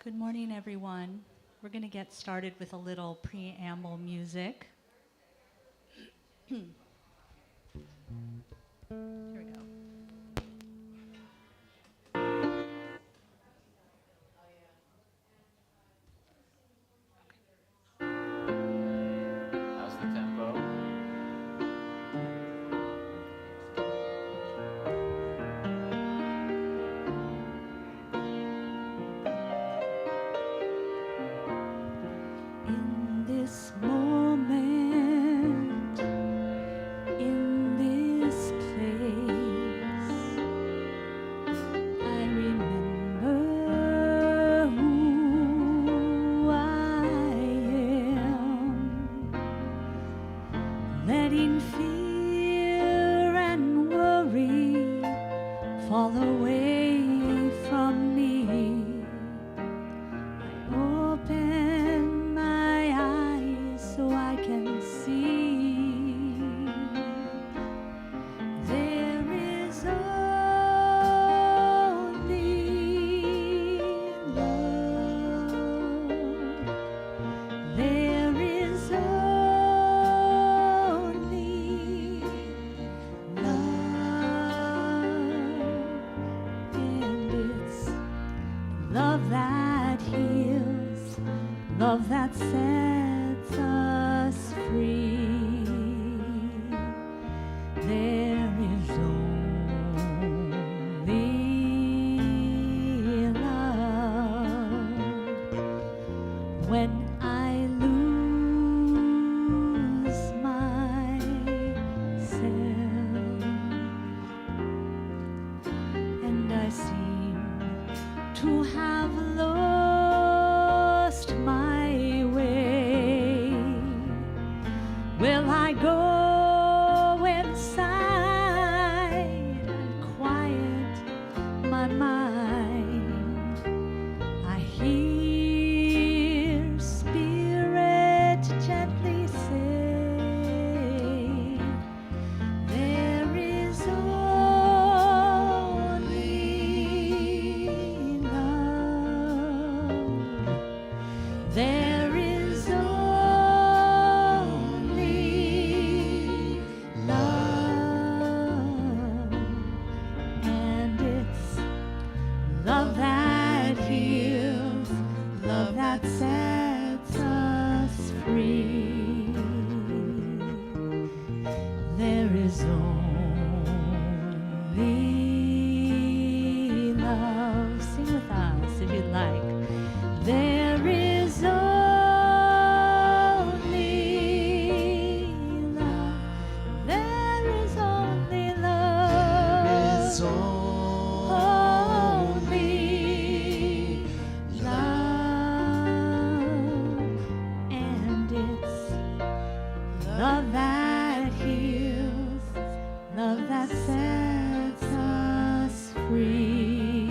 Good morning, everyone. We're going to get started with a little preamble music. Here we go. How's the tempo? In this moment, in this place, I remember who I am, letting fear and worry fall away from me. Open my eyes so I can see. There is only love. There is only love. And it's love that heals, love that sets us free. There is only love. When I lose myself and I seem to have lost my way, will I go inside and quiet my mind? I hear Spirit gently say, there is only love. There is only love. And it's love that heals, love that sets us free. There is only love. Sing with us if you'd like. There is only love. There is only love. Only love. And it's love that heals, love that sets us free.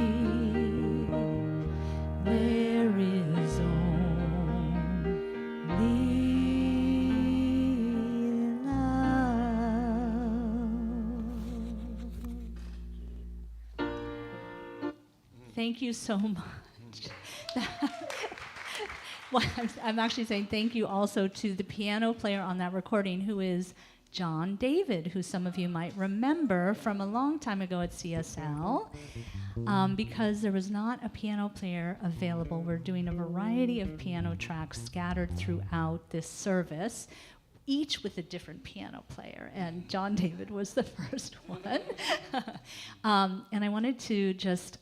There is only love. Thank you so much. Well, I'm actually saying thank you also to the piano player on that recording, who is John David, who some of you might remember from a long time ago at CSL, because there was not a piano player available. We're doing a variety of piano tracks scattered throughout this service, each with a different piano player, and John David was the first one. And I wanted to just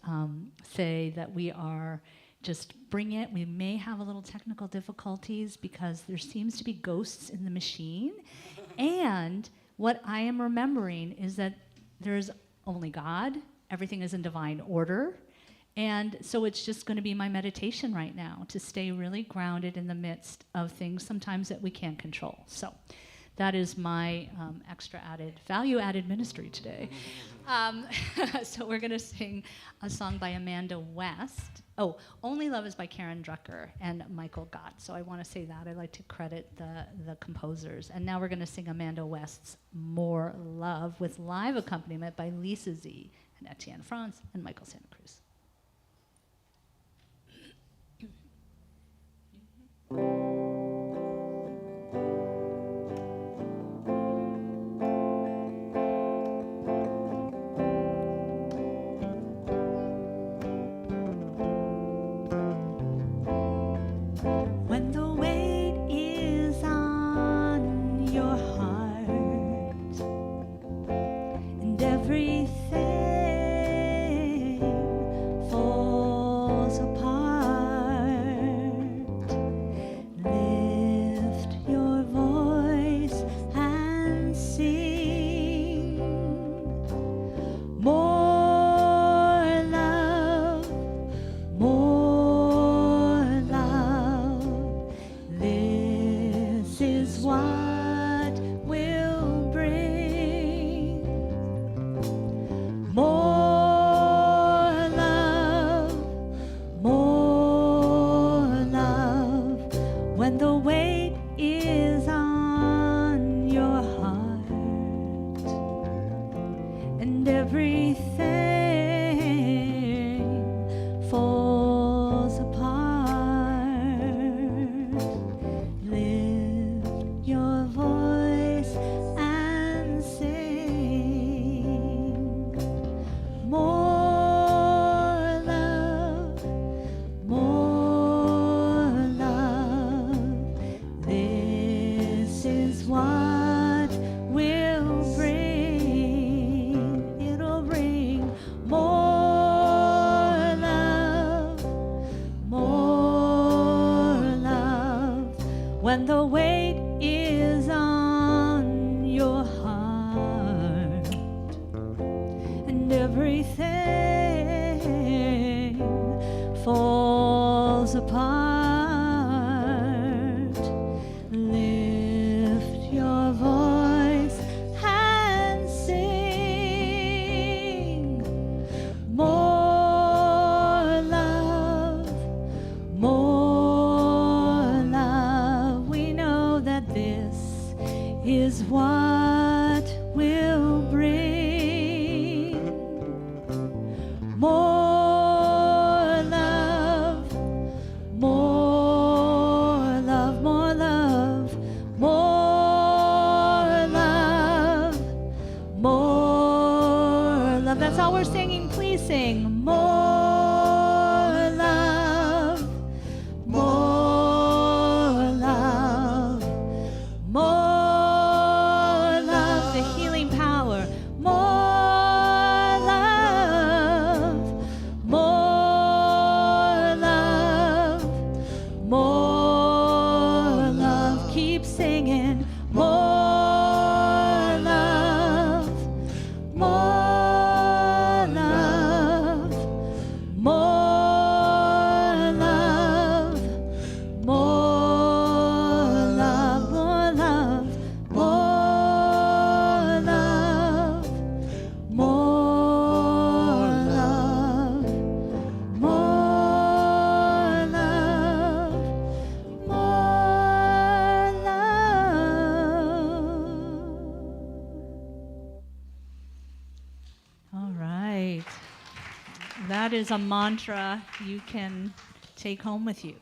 say that we are just bring it. We may have a little technical difficulties because there seems to be ghosts in the machine. And what I am remembering is that there's only God, everything is in divine order. And so it's just going to be my meditation right now to stay really grounded in the midst of things sometimes that we can't control. So that is my extra added, value added ministry today. So we're going to sing a song by Amanda West. Oh, Only Love is by Karen Drucker and Michael Gott. So I want to say that. I like to credit the composers. And now we're going to sing Amanda West's More Love with live accompaniment by Lisa Z and Etienne France and Michael Santa Cruz. When the weight is on your heart and everything falls apart, lift your voice and sing more love, more love. This is what will bring more love, more love. When the weight is on your heart and everything falls apart, lift your voice and sing more love, more love. This is what will bring, it'll bring more love, more love. When the weight is on your heart and everything falls apart, lift your voice and sing more love, more love. We know that this is what will bring more love, more love, more love, more love, more love. That's all we're singing. Please sing more love, more love, more love. The healing power. More love, more love, more love. Keep singing. More love, more love, more love, more love, more love, more love, more love, more love, more love. All right. That is a mantra you can take home with you.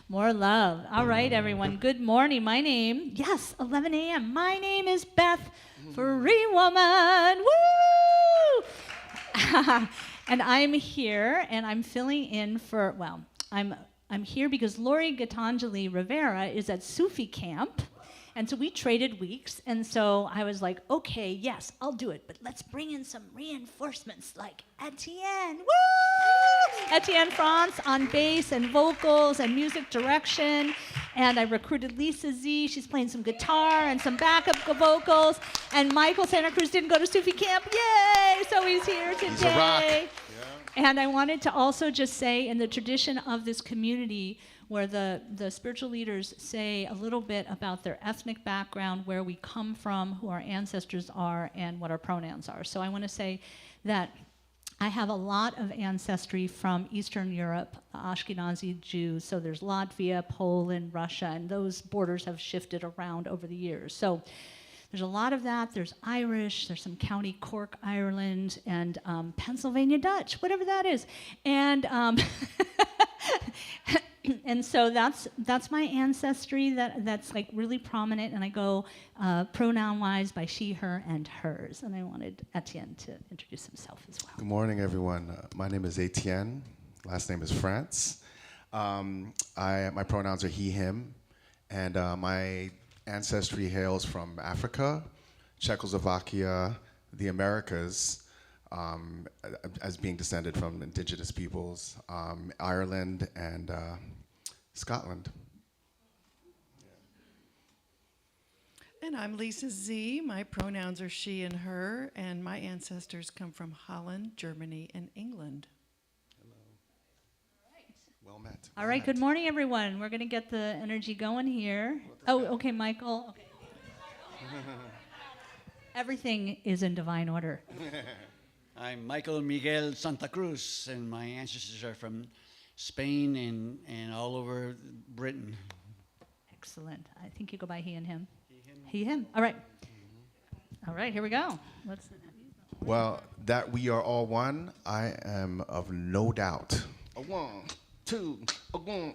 More love. All right, everyone. Good morning. My name, yes, 11 a.m. My name is Beth, Free Woman. Woo! And I'm here, and I'm filling in for, well, I'm here because Lori Gitanjali Rivera is at Sufi camp. And so we traded weeks, and so I was like, okay, yes, I'll do it, but let's bring in some reinforcements like Etienne, woo! Etienne France on bass and vocals and music direction, and I recruited Lisa Z, she's playing some guitar and some backup vocals, and Michael Santa Cruz didn't go to Sufi camp, yay! So he's here today. He's a rock. Yeah. And I wanted to also just say, in the tradition of this community, where the spiritual leaders say a little bit about their ethnic background, where we come from, who our ancestors are, and what our pronouns are. So I want to say that I have a lot of ancestry from Eastern Europe, Ashkenazi Jews. So there's Latvia, Poland, Russia, and those borders have shifted around over the years. So there's a lot of that. There's Irish, there's some County Cork, Ireland, and Pennsylvania Dutch, whatever that is. And And so that's my ancestry that's like really prominent, and I go pronoun-wise by she, her, and hers. And I wanted Etienne to introduce himself as well. Good morning, everyone. My name is Etienne. Last name is France. My pronouns are he, him, and my ancestry hails from Africa, Czechoslovakia, the Americas, as being descended from indigenous peoples, Ireland, and Scotland. And I'm Lisa Z. My pronouns are she and her, and my ancestors come from Holland, Germany, and England. Hello. All right. Well met. All right, good morning, everyone. We're going to get the energy going here. Oh, okay, Michael. Okay. Everything is in divine order. I'm Michael Miguel Santa Cruz, and my ancestors are from Spain and all over Britain. Excellent. I think you go by he and him. He, him. All right. All right, here we go. Well, that we are all one, I am of no doubt. A 1, 2, a 1.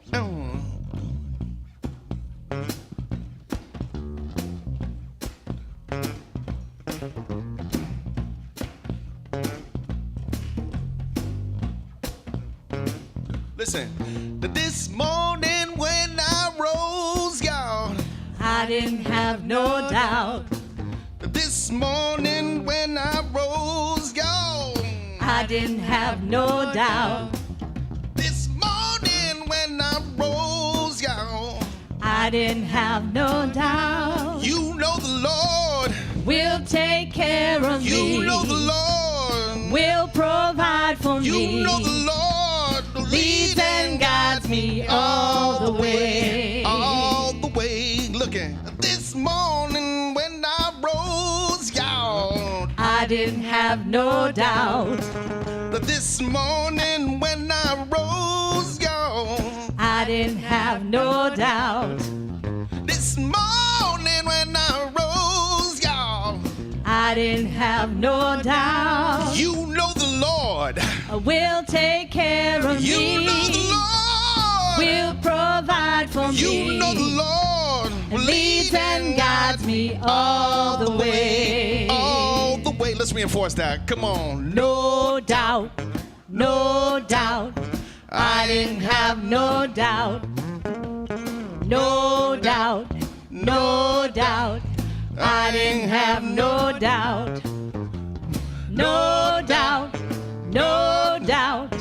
Listen, this morning when I rose, y'all, I didn't have no doubt. This morning when I rose, y'all, I didn't have no doubt. This morning when I rose, y'all, I didn't have no doubt. You know the Lord will take care of me. You know the Lord will provide for me. You know the Lord leads and guides me all the way. All the way. Looking this morning when I rose, y'all, I didn't have no doubt. This morning when I rose, y'all, I didn't have no doubt. This morning when I rose, y'all, I didn't have no doubt. You know the Lord will take care of you me. You know the Lord will provide for me. You know the Lord leads and guides me all the way. All the way. Let's reinforce that. Come on. No doubt, no doubt. I didn't have no doubt. No doubt, no doubt. I didn't have no doubt. No doubt, no doubt.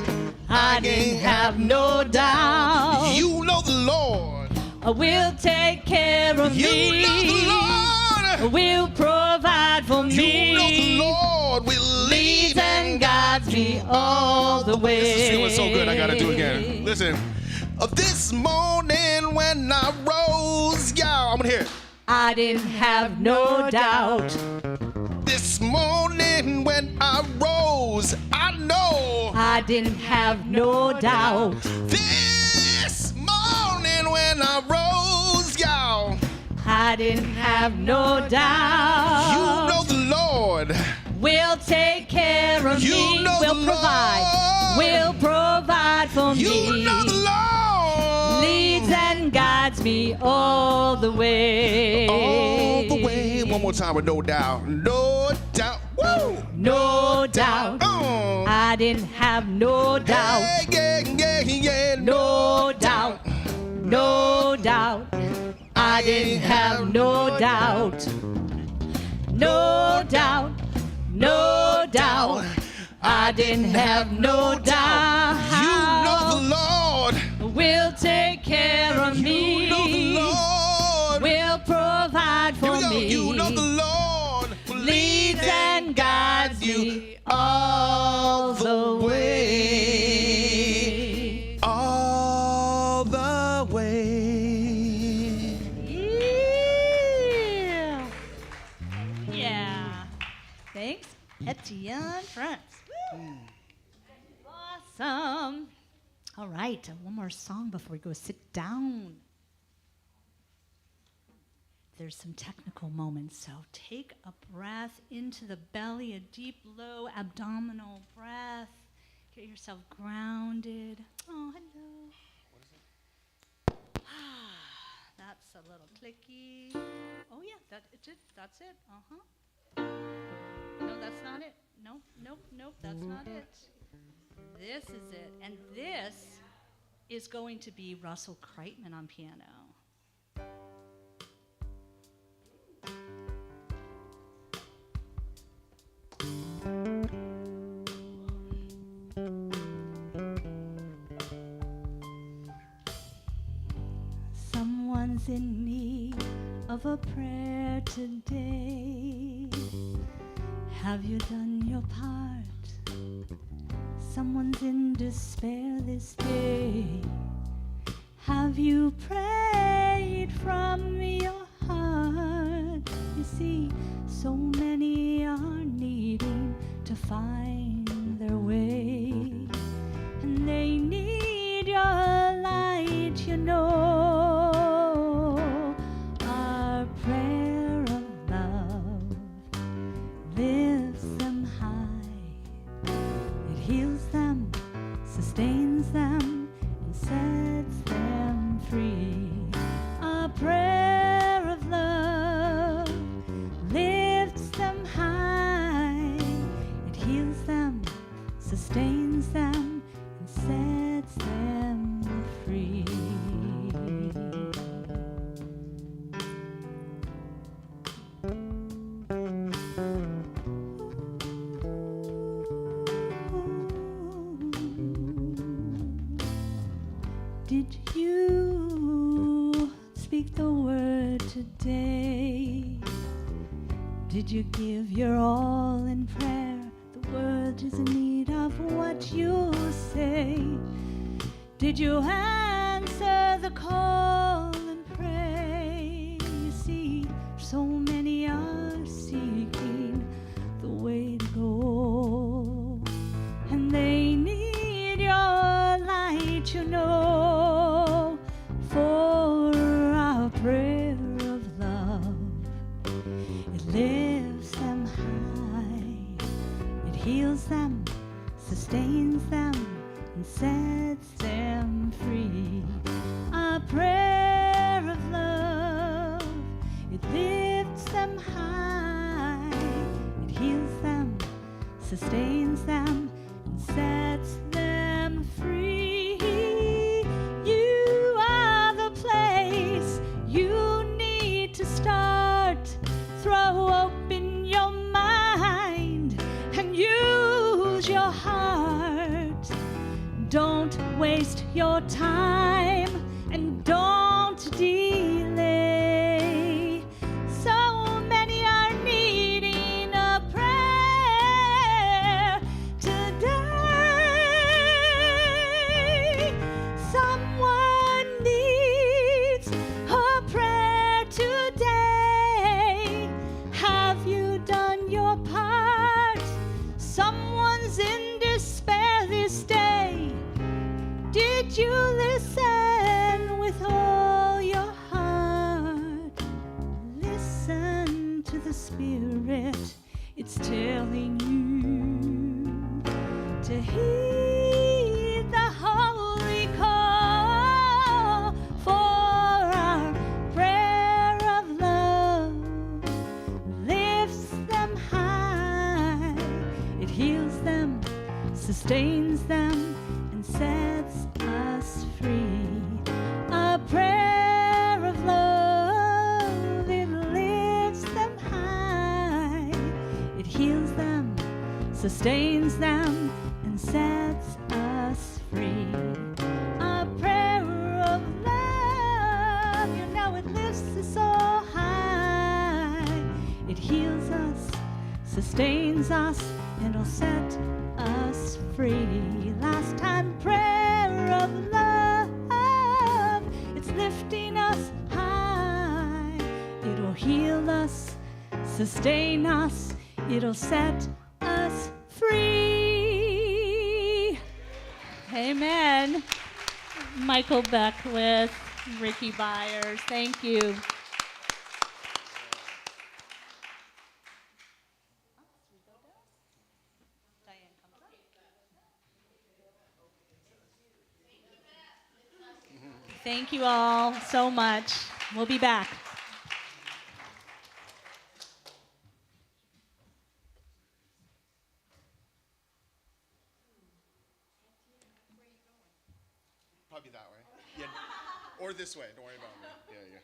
I didn't have no doubt. You know the Lord will take care of me. You know the Lord will provide for me. You know the Lord will lead and guides me all the way. This is feeling so good, I gotta do it again. Listen. This morning when I rose, y'all, I'm gonna hear it. I didn't have no doubt. This morning when I rose, I know I didn't have no doubt. This morning when I rose, y'all, I didn't have no doubt. You know the Lord will take care of you me. Know will the provide. Lord. Will provide for you me. You know the Lord leads and guides me all the way. All the way. One more time with no doubt. No doubt. Woo! No doubt. I didn't have no doubt. No doubt. No doubt. I didn't have no doubt. No doubt. No doubt. I didn't have no doubt. You know the Lord will take care of me. You know the Lord will provide for me. You know the Lord leads and guides me all the way. All the way. Yeah. Yeah. Thanks, Etienne France. Awesome. All right, one more song before we go sit down. There's some technical moments, so take a breath into the belly, a deep, low abdominal breath. Get yourself grounded. Oh, hello. a little clicky. Oh yeah, that's it. Uh-huh. No, that's not it. Nope, nope, nope, that's not it. This is it. And this is going to be Russell Kreitman on piano. Someone's in need of a prayer today. Have you done your part? Someone's in despair this day. Have you prayed from your heart? You see, so many are needing to find their way, and they need your light, you know. Our prayer of love lifts them high. It heals them, sustains them, and sets them free. A prayer of love lifts them high. It heals them, sustains them, and sets them free. Did you speak the word today? Did you give your all in prayer? The world is in need of what you say. Did you answer the call and pray? You see, so many are seeking the way to go, and they need your light, you know. For our prayer of love, it lifts them high. It heals them, sustains them, and sets them free. A prayer of love, it lifts them high. It heals them, sustains them, and sets them free. You are the place you need to start. Throw open your mind and use your heart. Don't waste your time and don't delay. So many are needing a prayer today. Someone needs a prayer today. Have you done your part? Someone's in despair this day. Did you listen with all your heart? Listen to the Spirit. It's telling you to heed the holy call. For our prayer of love lifts them high. It heals them, sustains them, and sets us free. A prayer of love, it lifts them high. It heals them, sustains them, and sets us free. A prayer of love, you know it lifts us so high. It heals us, sustains us, and it'll set us free. Last time, prayer of love, it's lifting us high. It'll heal us, sustain us, it'll set us free. Amen. Michael Beckwith, Ricky Byers, thank you. Thank you all so much. We'll be back. Probably that way. Yeah. Or this way. Don't worry about me. Yeah, yeah.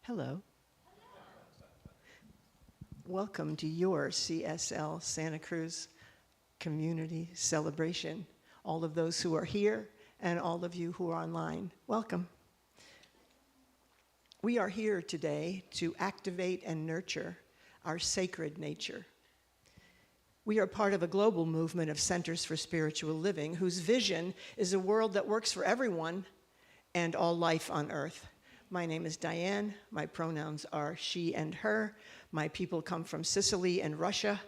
Hello. Welcome to your CSL Santa Cruz Community Celebration. All of those who are here and all of you who are online, welcome. We are here today to activate and nurture our sacred nature. We are part of a global movement of Centers for Spiritual Living, whose vision is a world that works for everyone and all life on earth. My name is Diane. My pronouns are she and her. My people come from Sicily and Russia,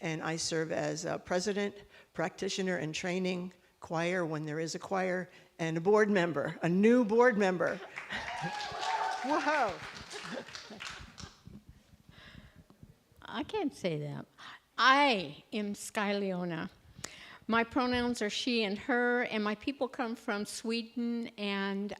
and I serve as a president, practitioner in training, choir when there is a choir, and a board member, a new board member. Whoa. I can't say that. I am Sky Leona. My pronouns are she and her, and my people come from Sweden and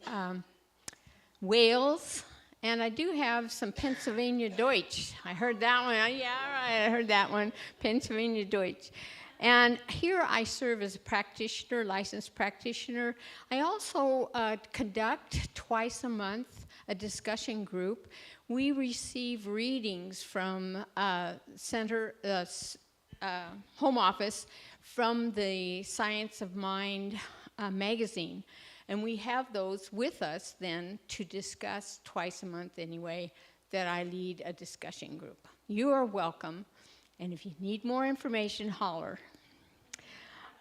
Wales, and I do have some Pennsylvania Deutsch. I heard that one. Yeah, right, I heard that one, Pennsylvania Deutsch. And here I serve as a practitioner, licensed practitioner. I also conduct twice a month a discussion group. We receive readings from home office from the Science of Mind magazine. And we have those with us then to discuss twice a month anyway, that I lead a discussion group. You are welcome, and if you need more information, holler.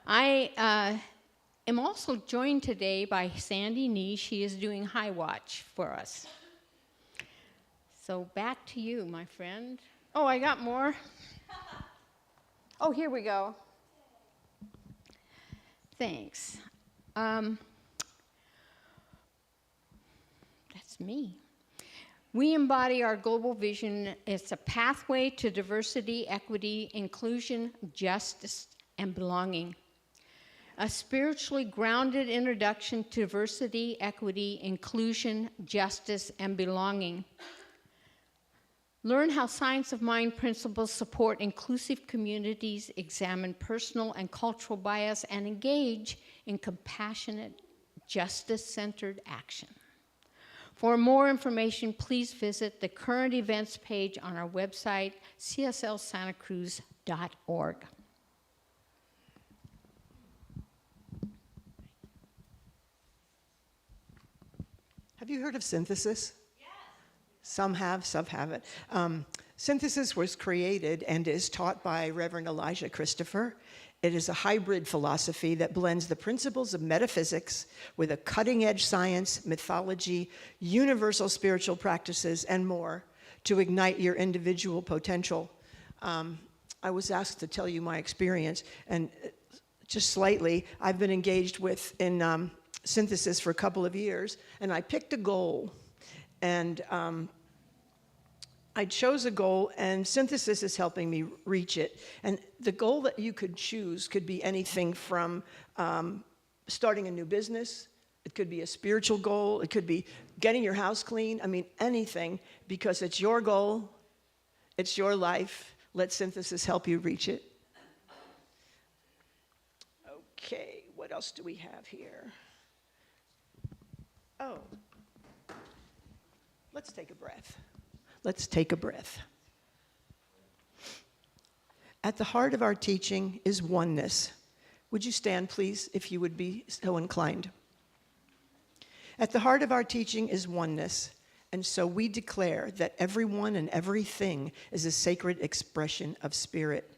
I am also joined today by Sandy Nee. She is doing High Watch for us. So back to you, my friend. Oh, I got more. Oh, here we go. Thanks. That's me. We embody our global vision. It's a pathway to diversity, equity, inclusion, justice, and belonging. A spiritually grounded introduction to diversity, equity, inclusion, justice, and belonging. Learn how Science of Mind principles support inclusive communities, examine personal and cultural bias, and engage in compassionate, justice-centered action. For more information, please visit the current events page on our website, cslsantacruz.org. Have you heard of synthesis? Yes. Some have, some haven't. Synthesis was created and is taught by Reverend Elijah Christopher. It is a hybrid philosophy that blends the principles of metaphysics with a cutting-edge science, mythology, universal spiritual practices, and more to ignite your individual potential. I was asked to tell you my experience, and just slightly, I've been engaged in synthesis for a couple of years, and I picked a goal, and I chose a goal, and synthesis is helping me reach it. And the goal that you could choose could be anything from starting a new business. It could be a spiritual goal. It could be getting your house clean. I mean, anything, because it's your goal. It's your life. Let synthesis help you reach it. Okay, what else do we have here? Oh, let's take a breath. Let's take a breath. At the heart of our teaching is oneness. Would you stand, please, if you would be so inclined? At the heart of our teaching is oneness, and so we declare that everyone and everything is a sacred expression of spirit.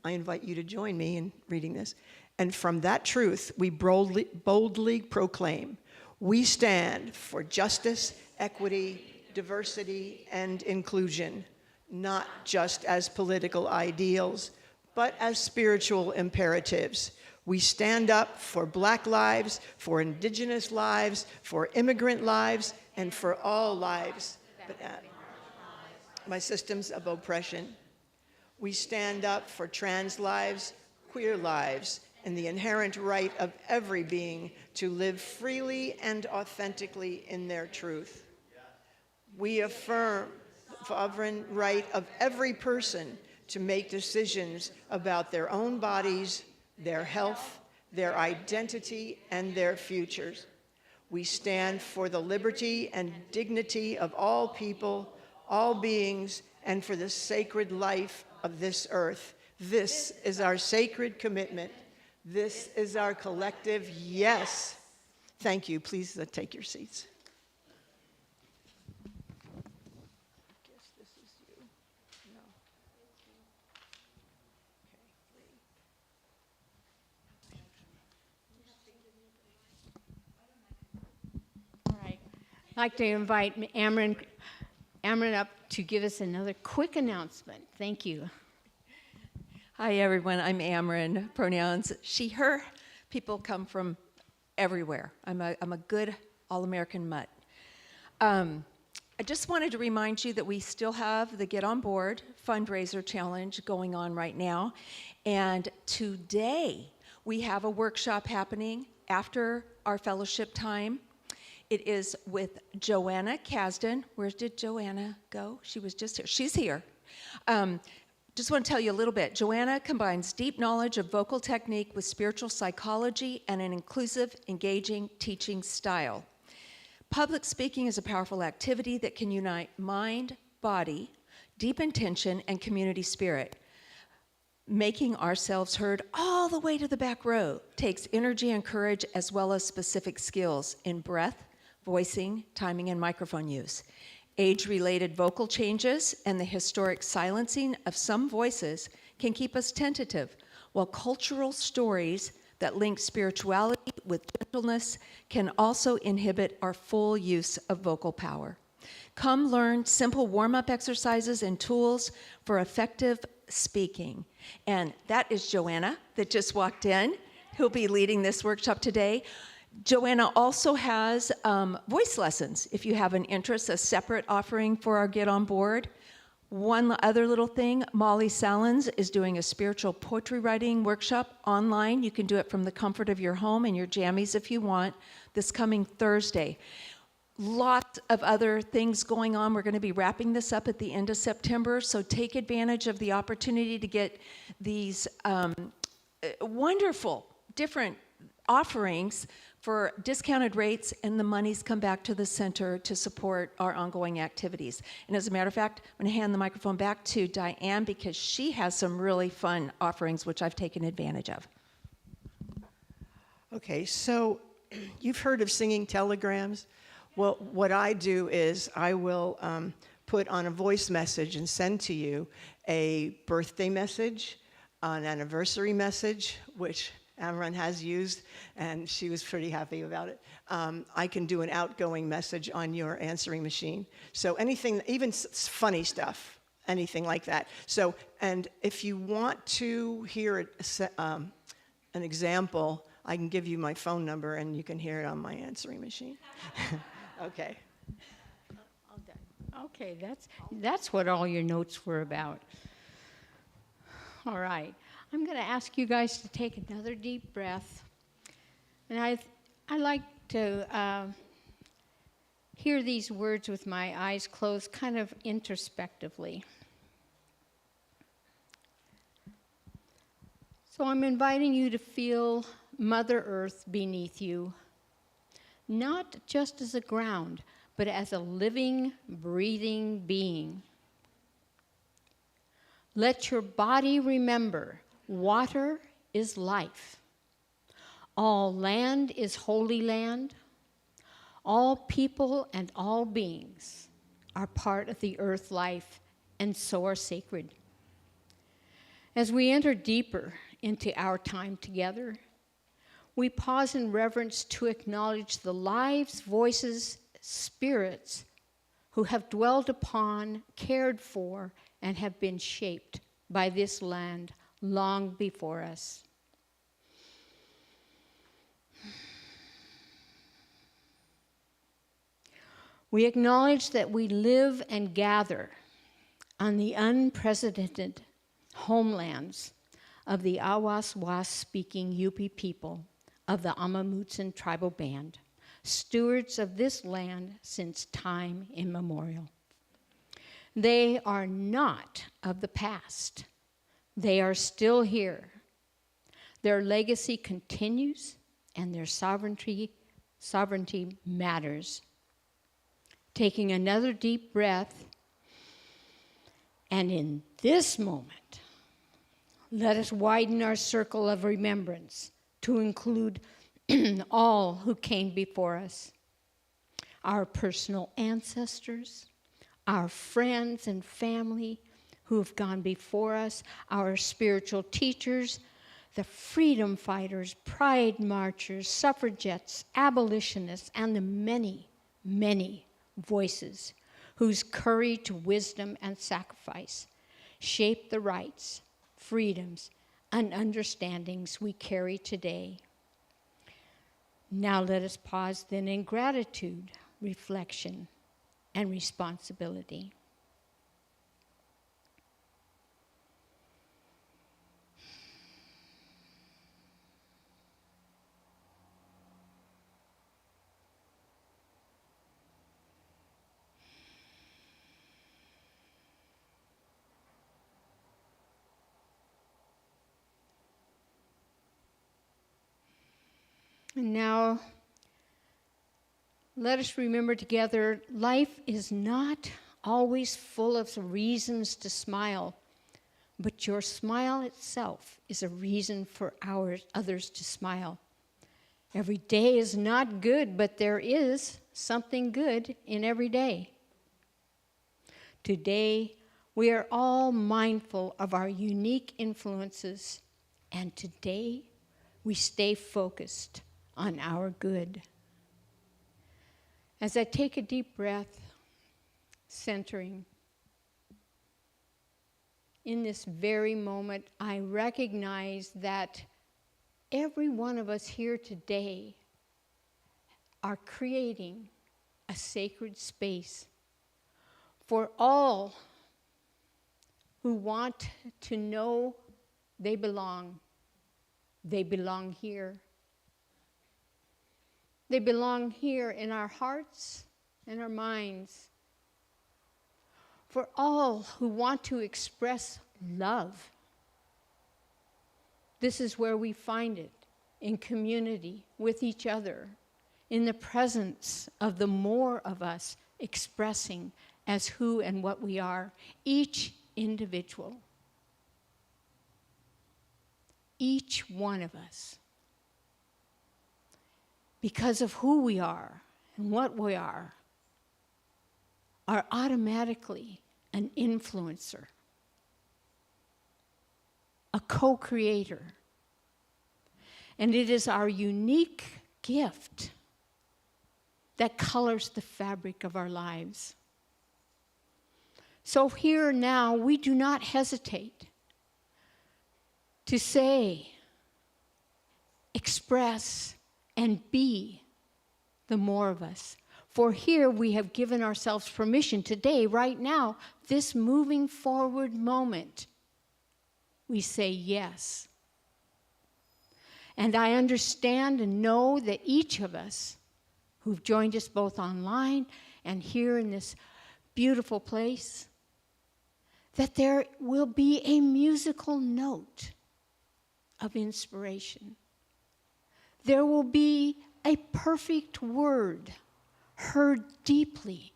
I invite you to join me in reading this. And from that truth, we boldly proclaim, we stand for justice, equity, diversity, and inclusion, not just as political ideals, but as spiritual imperatives. We stand up for Black lives, for Indigenous lives, for immigrant lives, and for all lives, but my systems of oppression. We stand up for trans lives, queer lives, and the inherent right of every being to live freely and authentically in their truth. We affirm the sovereign right of every person to make decisions about their own bodies, their health, their identity, and their futures. We stand for the liberty and dignity of all people, all beings, and for the sacred life of this earth. This is our sacred commitment. This is our collective yes. Thank you. Please take your seats. I guess this is you. No. All right. I'd like to invite Amron up to give us another quick announcement. Thank you. Hi, everyone. I'm Amron, pronouns she, her. People come from everywhere. I'm a good all-American mutt. I just wanted to remind you that we still have the Get On Board fundraiser challenge going on right now. And today, we have a workshop happening after our fellowship time. It is with Joanna Kasdan. Where did Joanna go? She was just here. She's here. Just want to tell you a little bit. Joanna combines deep knowledge of vocal technique with spiritual psychology and an inclusive, engaging teaching style. Public speaking is a powerful activity that can unite mind, body, deep intention, and community spirit. Making ourselves heard all the way to the back row takes energy and courage as well as specific skills in breath, voicing, timing, and microphone use. Age-related vocal changes and the historic silencing of some voices can keep us tentative, while cultural stories that link spirituality with gentleness can also inhibit our full use of vocal power. Come learn simple warm-up exercises and tools for effective speaking. And that is Joanna that just walked in, who'll be leading this workshop today. Joanna also has voice lessons, if you have an interest, a separate offering for our Get On Board. One other little thing, Molly Salins is doing a spiritual poetry writing workshop online. You can do it from the comfort of your home and your jammies if you want, this coming Thursday. Lots of other things going on. We're going to be wrapping this up at the end of September, so take advantage of the opportunity to get these wonderful different offerings for discounted rates, and the monies come back to the center to support our ongoing activities. And as a matter of fact, I'm going to hand the microphone back to Diane because she has some really fun offerings which I've taken advantage of. Okay, so you've heard of singing telegrams? Well, what I do is I will put on a voice message and send to you a birthday message, an anniversary message, which Amron has used, and she was pretty happy about it. I can do an outgoing message on your answering machine. So anything, even funny stuff, anything like that. So, and if you want to hear an example, I can give you my phone number, and you can hear it on my answering machine. Okay. Okay, that's what all your notes were about. All right. I'm going to ask you guys to take another deep breath. And I like to hear these words with my eyes closed, kind of introspectively. So I'm inviting you to feel Mother Earth beneath you, not just as a ground, but as a living, breathing being. Let your body remember water is life. All land is holy land. All people and all beings are part of the earth life and so are sacred. As we enter deeper into our time together, we pause in reverence to acknowledge the lives, voices, spirits who have dwelled upon, cared for, and have been shaped by this land long before us. We acknowledge that we live and gather on the unprecedented homelands of the Awaswas-speaking Yupi people of the Amamutsan tribal band, stewards of this land since time immemorial. They are not of the past. They are still here. Their legacy continues, and their sovereignty matters. Taking another deep breath, and in this moment, let us widen our circle of remembrance to include all who came before us, our personal ancestors, our friends and family who have gone before us, our spiritual teachers, the freedom fighters, pride marchers, suffragettes, abolitionists, and the many, many voices whose courage, wisdom, and sacrifice shaped the rights, freedoms, and understandings we carry today. Now let us pause then in gratitude, reflection, and responsibility. And now, let us remember together, life is not always full of reasons to smile, but your smile itself is a reason for others to smile. Every day is not good, but there is something good in every day. Today, we are all mindful of our unique influences, and today, we stay focused on our good. As I take a deep breath, centering, in this very moment, I recognize that every one of us here today are creating a sacred space for all who want to know they belong. They belong here. They belong here in our hearts and our minds. For all who want to express love, this is where we find it, in community with each other, in the presence of the more of us expressing as who and what we are, each individual, each one of us. Because of who we are and what we are automatically an influencer, a co-creator. And it is our unique gift that colors the fabric of our lives. So here now, we do not hesitate to say, express, and be the more of us. For here we have given ourselves permission today, right now, this moving forward moment. We say yes. And I understand and know that each of us who've joined us both online and here in this beautiful place, that there will be a musical note of inspiration. There will be a perfect word heard deeply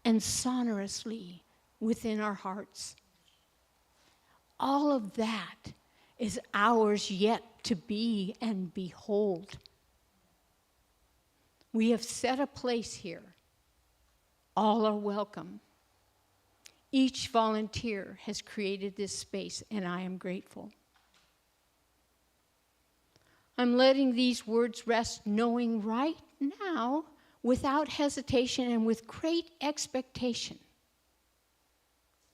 and sonorously within our hearts. All of that is ours yet to be and behold. We have set a place here. All are welcome. Each volunteer has created this space, and I am grateful. I'm letting these words rest, knowing right now, without hesitation and with great expectation,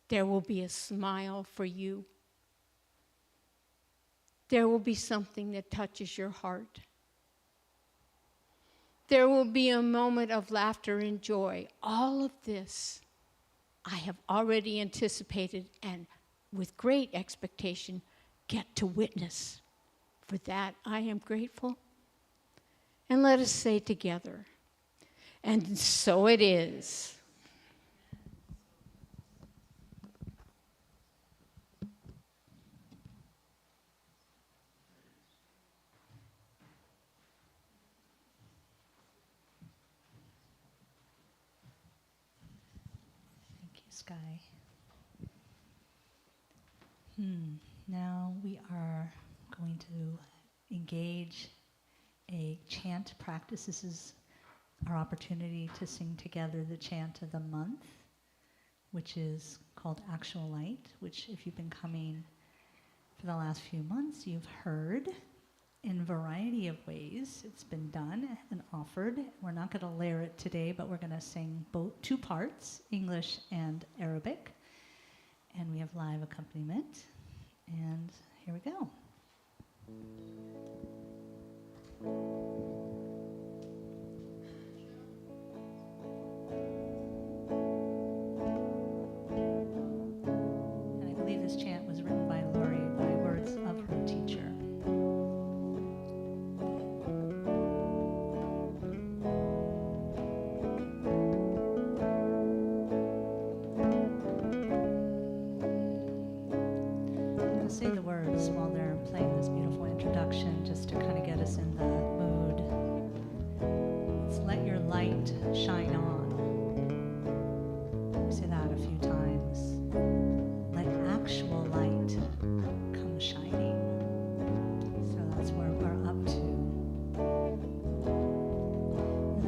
there will be a smile for you. There will be something that touches your heart. There will be a moment of laughter and joy. All of this I have already anticipated and with great expectation, get to witness. For that, I am grateful. And let us say together, and so it is. Thank you, Sky. Now we are going to engage a chant practice. This is our opportunity to sing together the chant of the month, which is called Actual Light, which if you've been coming for the last few months, you've heard in a variety of ways. It's been done and offered. We're not going to layer it today, but we're going to sing both two parts, English and Arabic. And we have live accompaniment. And here we go. And I believe this chant was written by Lori by words of her teacher. I'll say the words while they're playing this beautiful introduction just to kind of get us in the mood. It's let your light shine on. We say that a few times. Let actual light come shining. So that's where we're up to.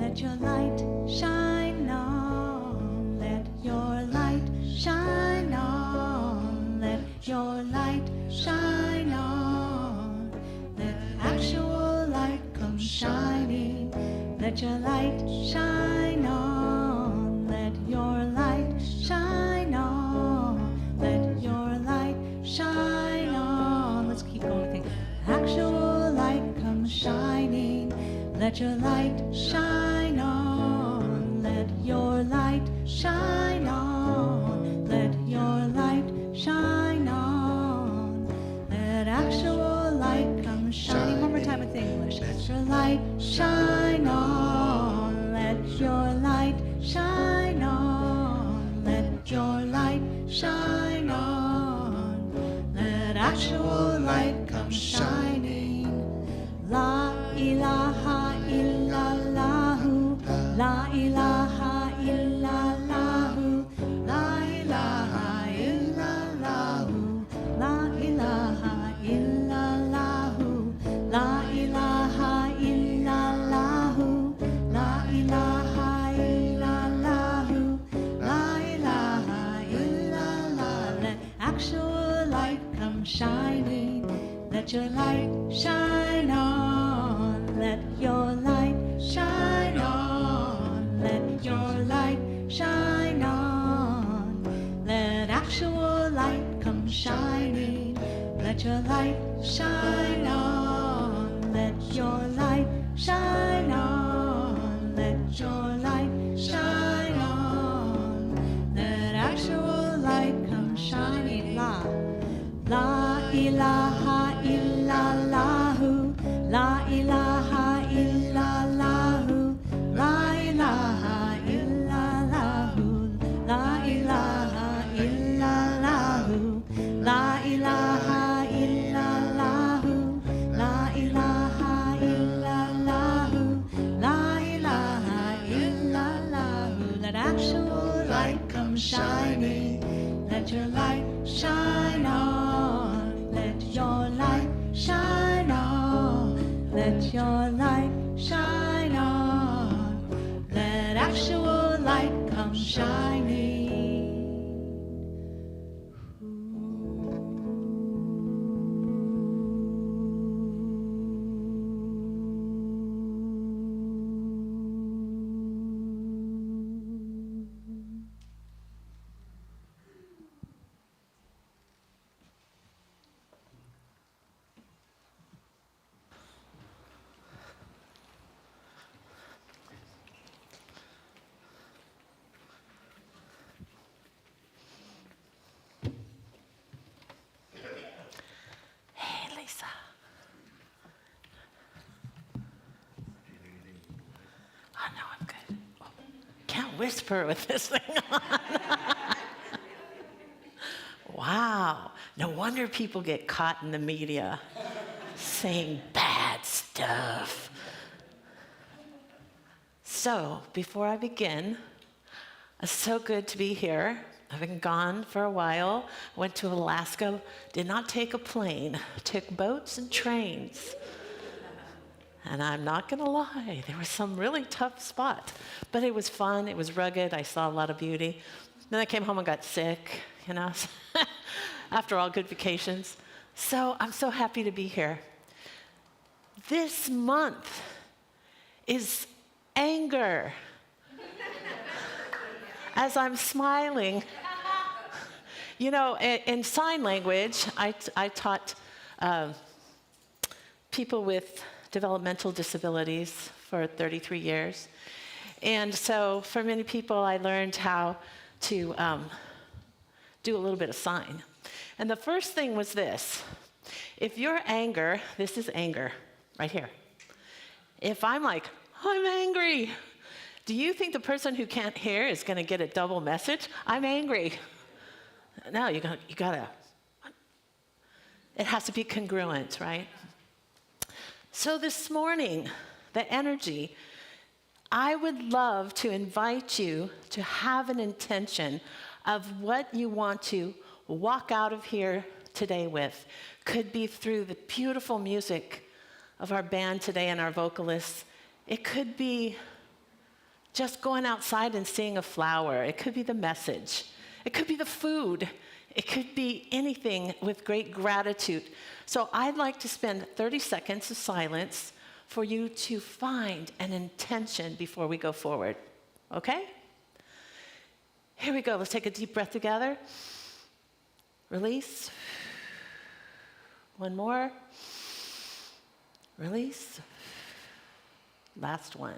Let your light shine on. Let your light shine on. Let your light shine on. Let actual light come shining. Let your light shine on. Let your light shine on. Let your light shine on. Let's keep going with it. Actual light come shining. Let your light shine on. Let your light shine on. Let your light shine on. Let actual light come shining. One more time with English. Let your light shine on. Let your light shine on. Let your light shine on. Let actual light come shining. La ilaha illallahu. La ilaha illallahu. La ilaha illallahu. La ilaha illallahu. La ilaha illallahu. La ilaha illallahu. La ilaha illallah. Let actual light come shining. Let your light shine on. Let your light shine on. Let your light shine on. Let actual light come shining. Let your light shine on. Let your light shine on. Let your light shine on. Let actual light come shining. La ilaha illallahu. La ilaha illallahu. La ilaha illallahu. La ilaha illallahu. La ilaha illallahu. La ilaha illallahu. La ilaha illallahu. Let actual light come shining. Let your light shine on. Let your light shine on. Let your light shine on. Let actual light come shining. whisper with this thing on. Wow, no wonder people get caught in the media saying bad stuff. So, before I begin, it's so good to be here. I've been gone for a while. Went to Alaska, did not take a plane, took boats and trains. And I'm not gonna lie, there were some really tough spots, but it was fun, it was rugged, I saw a lot of beauty. Then I came home and got sick, you know, after all good vacations. So I'm so happy to be here. This month is anger. As I'm smiling, you know, in sign language, I taught people with developmental disabilities for 33 years. And so for many people, I learned how to do a little bit of sign. And the first thing was this. If you're anger, this is anger, right here. If I'm like, I'm angry, do you think the person who can't hear is going to get a double message? I'm angry. No, you gotta, it has to be congruent, right? So this morning, the energy, I would love to invite you to have an intention of what you want to walk out of here today with. Could be through the beautiful music of our band today and our vocalists. It could be just going outside and seeing a flower. It could be the message. It could be the food. It could be anything with great gratitude. So I'd like to spend 30 seconds of silence for you to find an intention before we go forward. Okay? Here we go. Let's take a deep breath together. Release. One more. Release. Last one.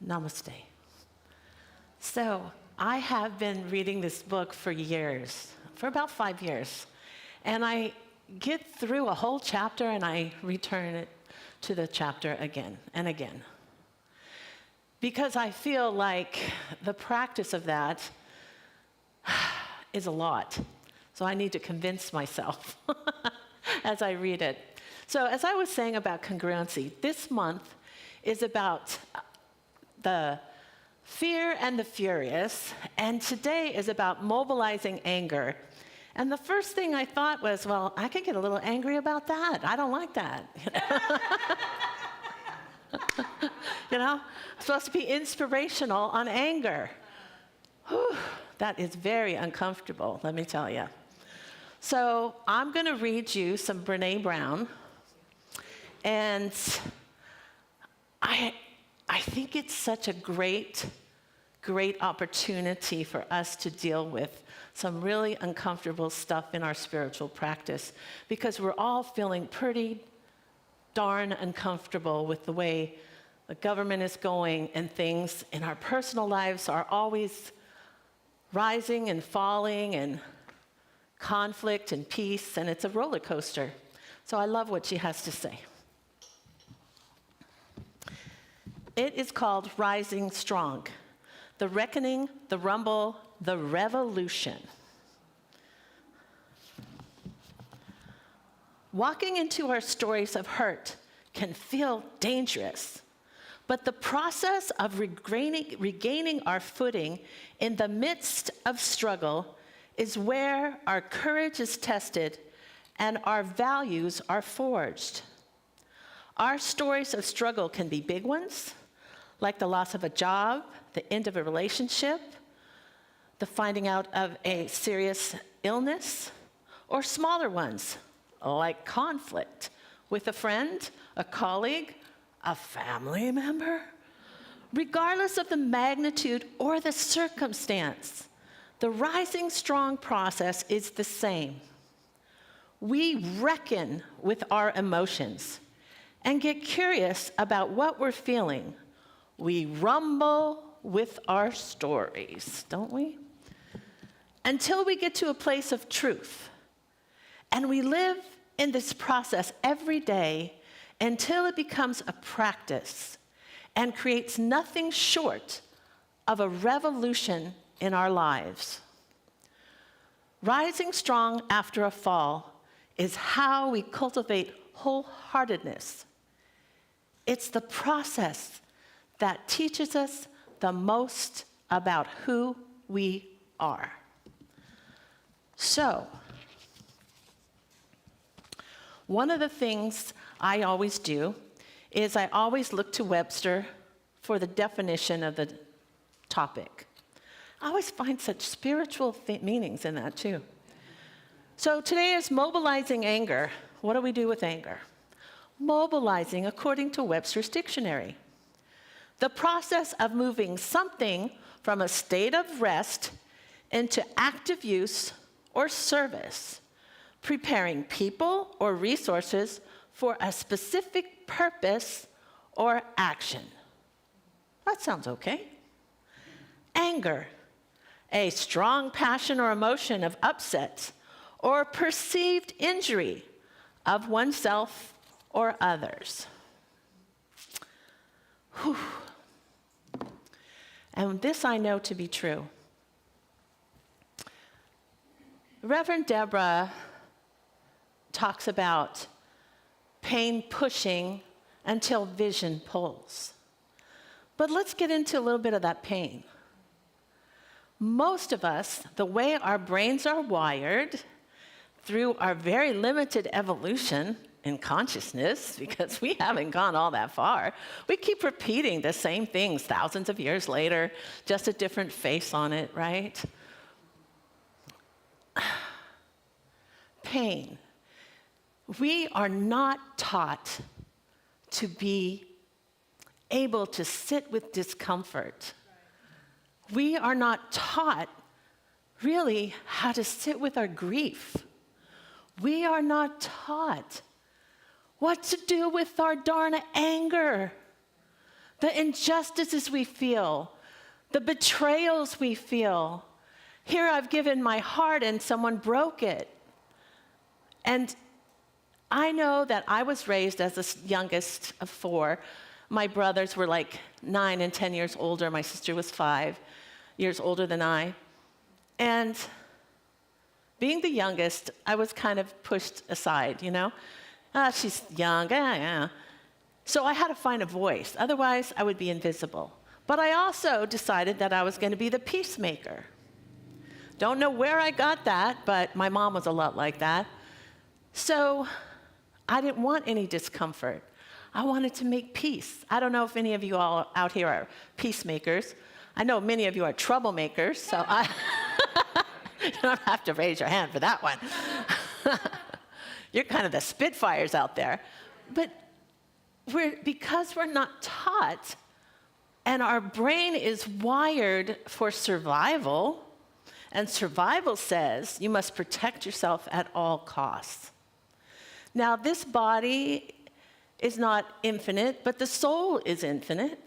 Namaste. So I have been reading this book for years, for about 5 years. And I get through a whole chapter and I return it to the chapter again and again. Because I feel like the practice of that is a lot. So I need to convince myself as I read it. So as I was saying about congruency, this month is about the fear and the furious, and today is about mobilizing anger. And the first thing I thought was, well, I could get a little angry about that. I don't like that. You know, I'm supposed to be inspirational on anger. Whew, that is very uncomfortable, let me tell you. So I'm going to read you some Brené Brown, and I think it's such a great opportunity for us to deal with some really uncomfortable stuff in our spiritual practice, because we're all feeling pretty darn uncomfortable with the way the government is going, and things in our personal lives are always rising and falling, and conflict and peace, and it's a roller coaster. So I love what she has to say. It is called Rising Strong, the reckoning, the rumble, the revolution. Walking into our stories of hurt can feel dangerous, but the process of regaining our footing in the midst of struggle is where our courage is tested and our values are forged. Our stories of struggle can be big ones, like the loss of a job, the end of a relationship, the finding out of a serious illness, or smaller ones, like conflict with a friend, a colleague, a family member. Regardless of the magnitude or the circumstance, the rising strong process is the same. We reckon with our emotions, and get curious about what we're feeling, we rumble with our stories, don't we? Until we get to a place of truth. And we live in this process every day until it becomes a practice and creates nothing short of a revolution in our lives. Rising strong after a fall is how we cultivate wholeheartedness. It's the process that teaches us the most about who we are. So, one of the things I always do is I always look to Webster for the definition of the topic. I always find such spiritual meanings in that too. So today is mobilizing anger. What do we do with anger? Mobilizing, according to Webster's dictionary, the process of moving something from a state of rest into active use or service, preparing people or resources for a specific purpose or action. That sounds okay. Anger, a strong passion or emotion of upset or perceived injury of oneself or others. Whew. And this I know to be true. Reverend Deborah talks about pain pushing until vision pulls. But let's get into a little bit of that pain. Most of us, the way our brains are wired, through our very limited evolution in consciousness, because we haven't gone all that far, we keep repeating the same things thousands of years later, just a different face on it, right? Pain. We are not taught to be able to sit with discomfort. We are not taught really how to sit with our grief. We are not taught what to do with our darn anger, the injustices we feel, the betrayals we feel. Here I've given my heart and someone broke it. And I know that I was raised as the youngest of 4. My brothers were like 9 and 10 years older. My sister was 5 years older than I. And being the youngest, I was kind of pushed aside, you know? She's young, yeah. So I had to find a voice. Otherwise, I would be invisible. But I also decided that I was going to be the peacemaker. Don't know where I got that, but my mom was a lot like that. So I didn't want any discomfort. I wanted to make peace. I don't know if any of you all out here are peacemakers. I know many of you are troublemakers, so you don't have to raise your hand for that one. You're kind of the Spitfires out there. But because we're not taught, and our brain is wired for survival, and survival says you must protect yourself at all costs. Now, this body is not infinite, but the soul is infinite.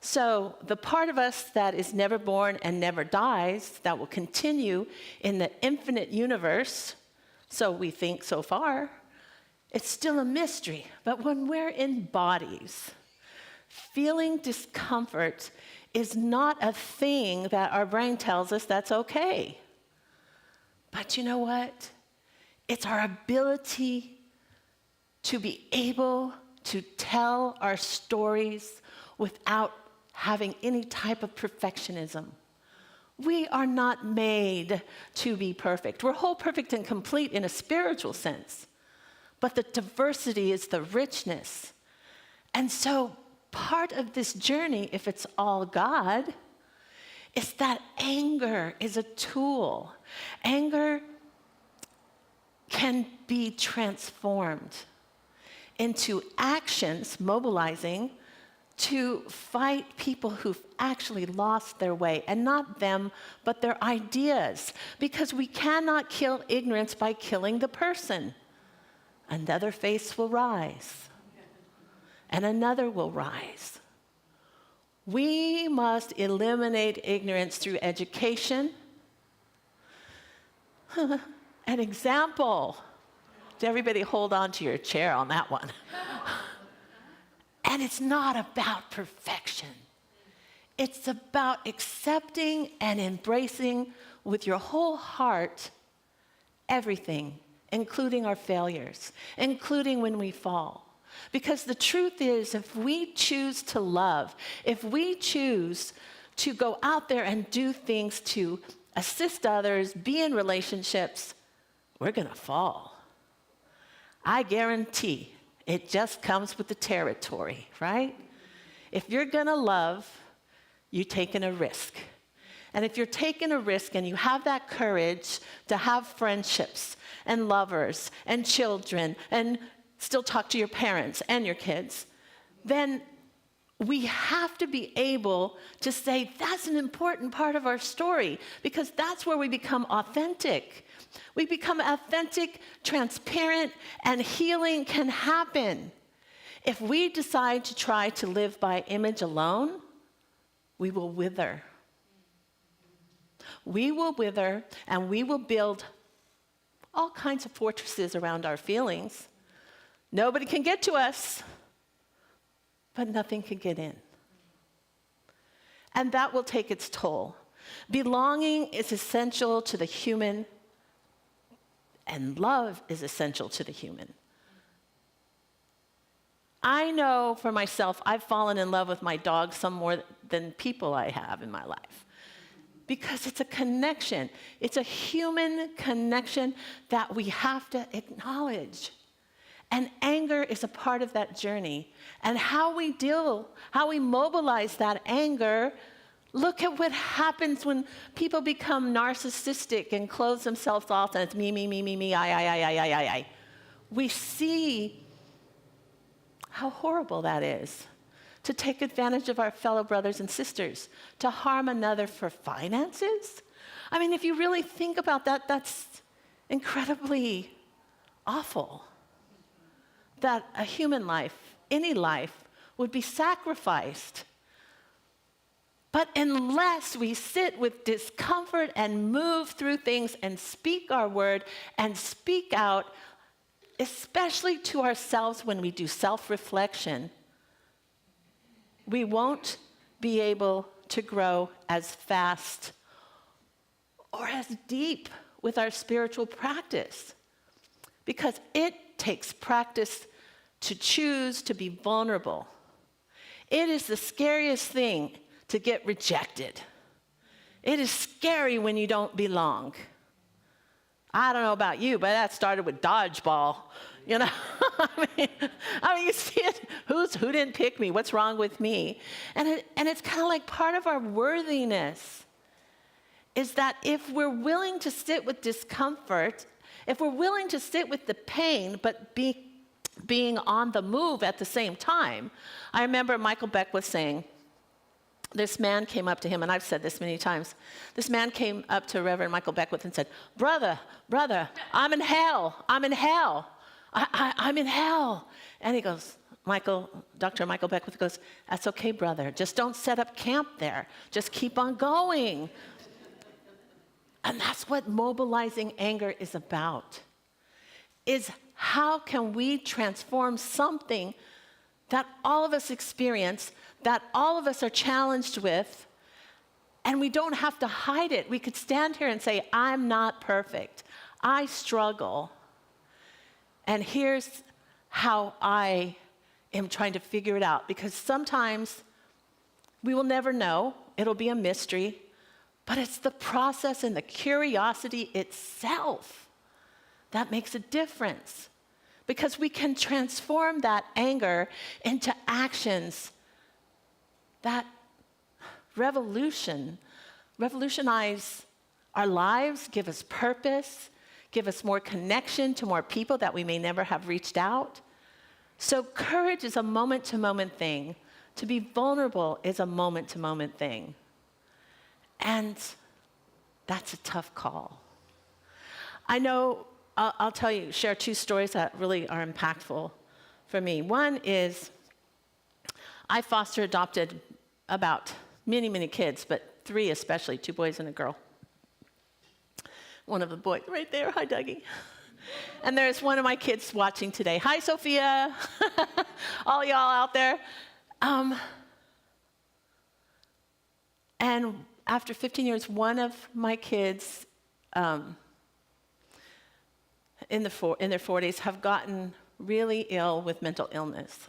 So the part of us that is never born and never dies, that will continue in the infinite universe, so we think so far, it's still a mystery. But when we're in bodies, feeling discomfort is not a thing that our brain tells us that's okay. But you know what? It's our ability to be able to tell our stories without having any type of perfectionism. We are not made to be perfect. We're whole, perfect, and complete in a spiritual sense. But the diversity is the richness. And so part of this journey, if it's all God, is that anger is a tool. Anger can be transformed into actions, mobilizing, to fight people who've actually lost their way, and not them, but their ideas, because we cannot kill ignorance by killing the person. Another face will rise. and another will rise. We must eliminate ignorance through education. An example. Everybody hold on to your chair on that one. And it's not about perfection. It's about accepting and embracing with your whole heart everything, including our failures, including when we fall. Because the truth is, if we choose to love, if we choose to go out there and do things to assist others, be in relationships, we're going to fall. I guarantee it just comes with the territory, right? If you're going to love, you're taking a risk. And if you're taking a risk and you have that courage to have friendships and lovers and children and still talk to your parents and your kids, then we have to be able to say that's an important part of our story, because that's where we become authentic. We become authentic, transparent, and healing can happen. If we decide to try to live by image alone, we will wither. We will wither, and we will build all kinds of fortresses around our feelings. Nobody can get to us, but nothing can get in. And that will take its toll. Belonging is essential to the human, and love is essential to the human. I know for myself, I've fallen in love with my dog some more than people I have in my life. Because it's a connection. It's a human connection that we have to acknowledge. And anger is a part of that journey. And how we mobilize that anger, look at what happens when people become narcissistic and close themselves off, and it's me, I. We see how horrible that is. To take advantage of our fellow brothers and sisters, to harm another for finances. I mean, if you really think about that, that's incredibly awful. That a human life, any life, would be sacrificed. But unless we sit with discomfort and move through things and speak our word and speak out, especially to ourselves when we do self-reflection, we won't be able to grow as fast or as deep with our spiritual practice, because it takes practice to choose to be vulnerable. It is the scariest thing to get rejected. It is scary when you don't belong. I don't know about you, but that started with dodgeball. You know, I mean, you see it. Who didn't pick me? What's wrong with me? And it's kind of like part of our worthiness is that if we're willing to sit with discomfort, if we're willing to sit with the pain, but being on the move at the same time. I remember Michael Beck was saying, this man came up to him, and I've said this many times. This man came up to Reverend Michael Beckwith and said, brother, I'm in hell. I'm in hell. I'm in hell. And he goes, Dr. Michael Beckwith goes, that's okay, brother. Just don't set up camp there. Just keep on going. And that's what mobilizing anger is about, is how can we transform something that all of us experience, that all of us are challenged with, and we don't have to hide it. We could stand here and say, I'm not perfect. I struggle. And here's how I am trying to figure it out. Because sometimes we will never know. It'll be a mystery. But it's the process and the curiosity itself that makes a difference. Because we can transform that anger into actions that revolutionize our lives, give us purpose, give us more connection to more people that we may never have reached out. So courage is a moment-to-moment thing. To be vulnerable is a moment-to-moment thing. And that's a tough call. I know, I'll share two stories that really are impactful for me. One is I foster adopted about many, many kids, but 3 especially, 2 boys and a girl. One of the boys right there, hi Dougie. And there's one of my kids watching today. Hi Sophia, all y'all out there. And after 15 years, one of my kids in their 40s have gotten really ill with mental illness.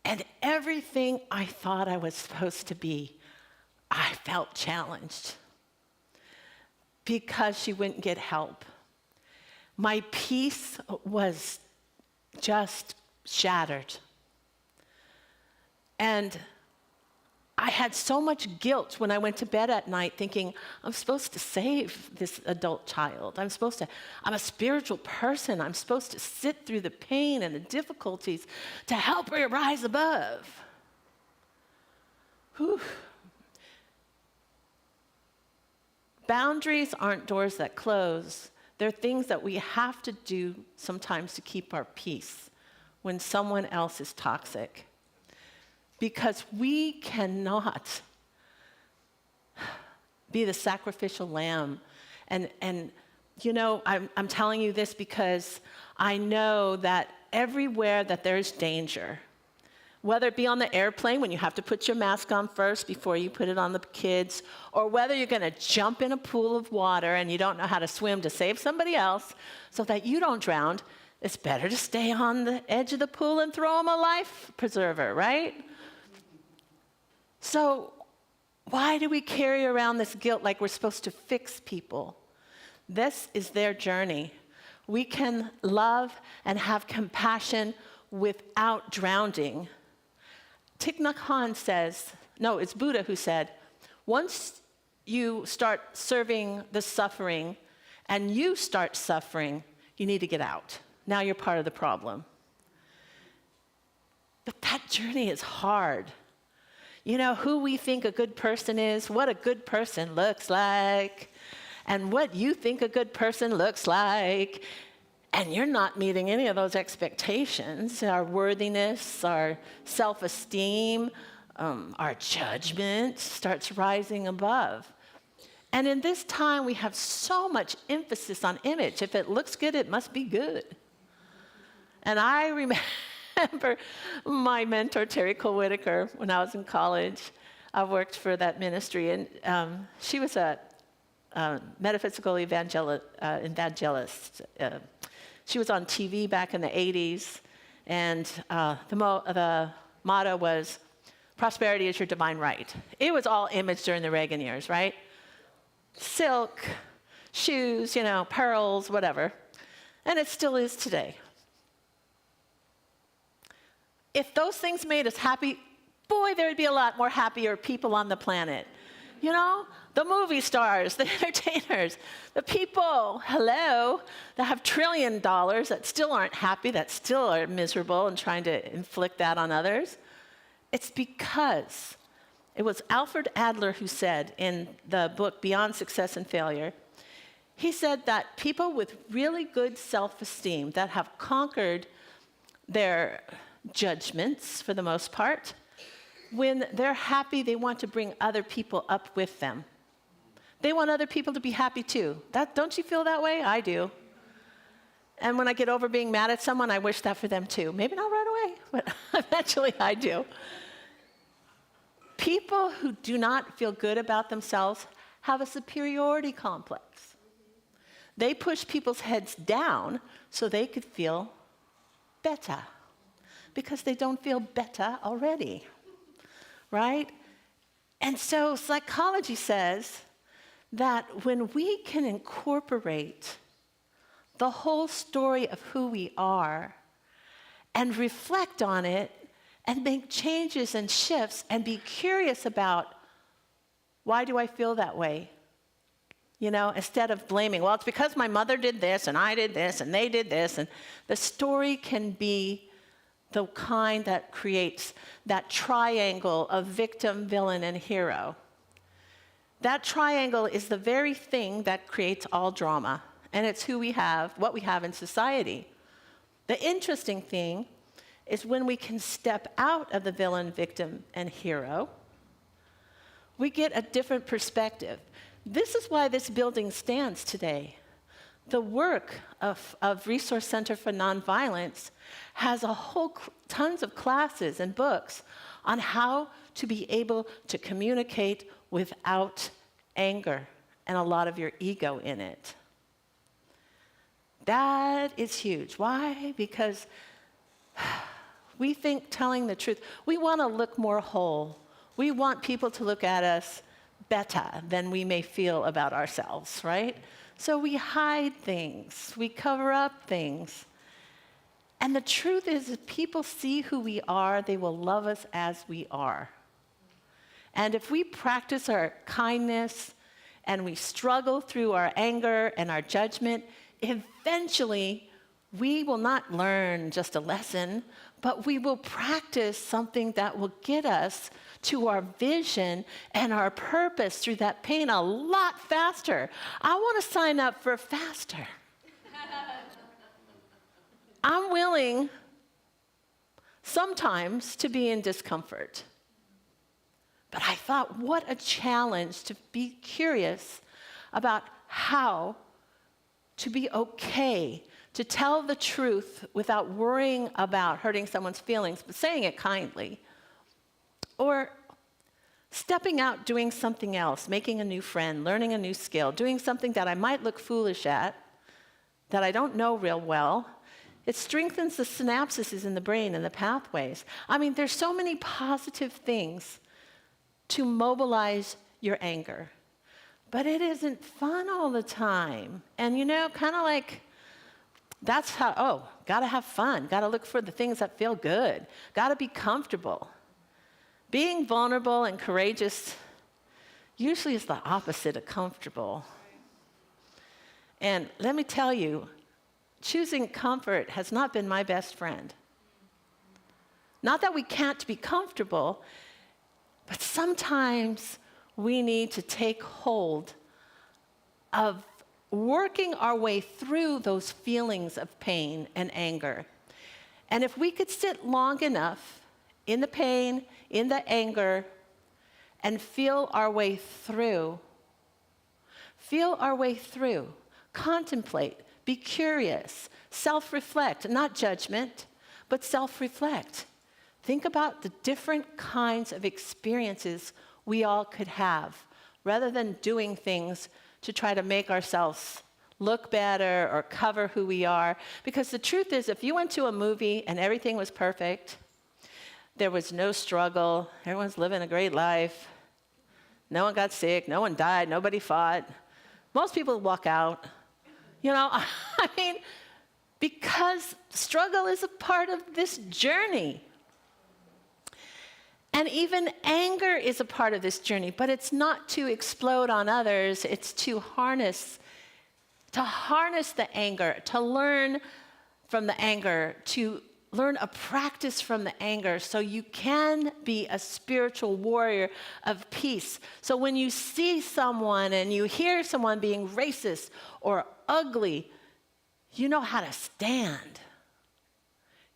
And everything I thought I was supposed to be, I felt challenged because she wouldn't get help. My peace was just shattered. And I had so much guilt when I went to bed at night thinking, I'm supposed to save this adult child. I'm a spiritual person. I'm supposed to sit through the pain and the difficulties to help her rise above. Whew. Boundaries aren't doors that close. They're things that we have to do sometimes to keep our peace when someone else is toxic. Because we cannot be the sacrificial lamb. And you know, I'm telling you this because I know that everywhere that there's danger, whether it be on the airplane when you have to put your mask on first before you put it on the kids, or whether you're going to jump in a pool of water and you don't know how to swim to save somebody else so that you don't drown, it's better to stay on the edge of the pool and throw them a life preserver, right? So why do we carry around this guilt like we're supposed to fix people? This is their journey. We can love and have compassion without drowning. Thich Nhat Hanh says, no, it's Buddha who said, once you start serving the suffering and you start suffering, you need to get out. Now you're part of the problem. But that journey is hard. You know, who we think a good person is, what a good person looks like, and what you think a good person looks like, and you're not meeting any of those expectations. Our worthiness, our self-esteem, our judgment starts rising above. And in this time, we have so much emphasis on image. If it looks good, it must be good. And I remember my mentor, Terry Cole Whitaker, when I was in college. I worked for that ministry, and she was a metaphysical evangelist. She was on TV back in the 80s, and the motto was, prosperity is your divine right. It was all image during the Reagan years, right? Silk, shoes, you know, pearls, whatever. And it still is today. If those things made us happy, boy, there would be a lot more happier people on the planet. You know, the movie stars, the entertainers, the people, that have $1 trillion that still aren't happy, that still are miserable and trying to inflict that on others. It's because it was Alfred Adler who said in the book Beyond Success and Failure, he said that people with really good self-esteem that have conquered their judgments for the most part, when they're happy, they want to bring other people up with them. They want other people to be happy too. Don't you feel that way? I do. And when I get over being mad at someone, I wish that for them too. Maybe not right away, but eventually I do. People who do not feel good about themselves have a superiority complex. They push people's heads down so they could feel better, because they don't feel better already, right? And so psychology says that when we can incorporate the whole story of who we are and reflect on it and make changes and shifts and be curious about, why do I feel that way? You know, instead of blaming, well, it's because my mother did this and I did this and they did this. And the story can be the kind that creates that triangle of victim, villain, and hero. That triangle is the very thing that creates all drama, and it's who we have, what we have in society. The interesting thing is when we can step out of the villain, victim, and hero, we get a different perspective. This is why this building stands today. The work of Resource Center for Nonviolence has a whole tons of classes and books on how to be able to communicate without anger and a lot of your ego in it. That is huge. Why? Because we think telling the truth, we want to look more whole. We want people to look at us better than we may feel about ourselves, right? So we hide things, we cover up things. And the truth is, if people see who we are, they will love us as we are. And if we practice our kindness and we struggle through our anger and our judgment, eventually we will not learn just a lesson, but we will practice something that will get us to our vision and our purpose through that pain a lot faster. I want to sign up for faster. I'm willing sometimes to be in discomfort. But I thought, what a challenge to be curious about how to be okay, to tell the truth without worrying about hurting someone's feelings, but saying it kindly. Or stepping out, doing something else, making a new friend, learning a new skill, doing something that I might look foolish at, that I don't know real well. It strengthens the synapses in the brain and the pathways. I mean, there's so many positive things to mobilize your anger. But it isn't fun all the time. And kind of like, that's how, gotta have fun, gotta look for the things that feel good, gotta be comfortable. Being vulnerable and courageous usually is the opposite of comfortable. And let me tell you, choosing comfort has not been my best friend. Not that we can't be comfortable, but sometimes we need to take hold of working our way through those feelings of pain and anger. And if we could sit long enough in the pain, in the anger, and feel our way through, contemplate, be curious, self-reflect, not judgment, but self-reflect. Think about the different kinds of experiences we all could have, rather than doing things to try to make ourselves look better or cover who we are. Because the truth is, if you went to a movie and everything was perfect, there was no struggle, everyone's living a great life, no one got sick, no one died, nobody fought, most people walk out. I mean, because struggle is a part of this journey. And even anger is a part of this journey, but it's not to explode on others, it's to harness the anger, to learn from the anger, to learn a practice from the anger so you can be a spiritual warrior of peace. So when you see someone and you hear someone being racist or ugly, you know how to stand.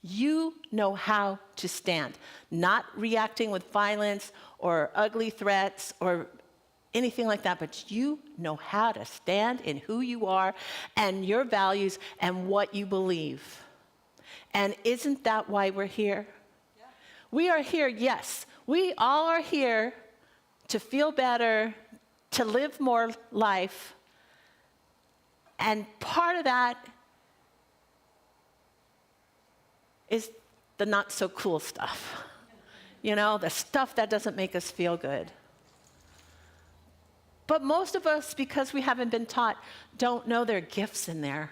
You know how to stand, not reacting with violence or ugly threats or anything like that, but you know how to stand in who you are and your values and what you believe. And isn't that why we're here? Yeah. We are here, yes. We all are here to feel better, to live more life. And part of that is the not so cool stuff. The stuff that doesn't make us feel good. But most of us, because we haven't been taught, don't know there are gifts in there.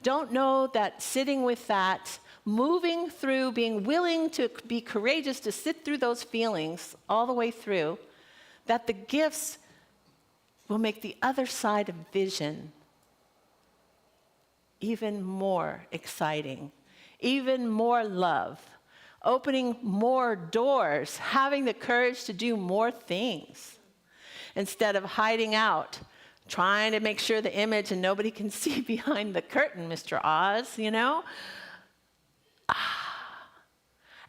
Don't know that sitting with that, moving through, being willing to be courageous to sit through those feelings all the way through, that the gifts will make the other side of vision even more exciting, even more love, opening more doors, having the courage to do more things instead of hiding out, trying to make sure the image and nobody can see behind the curtain, Mr. Oz, you know?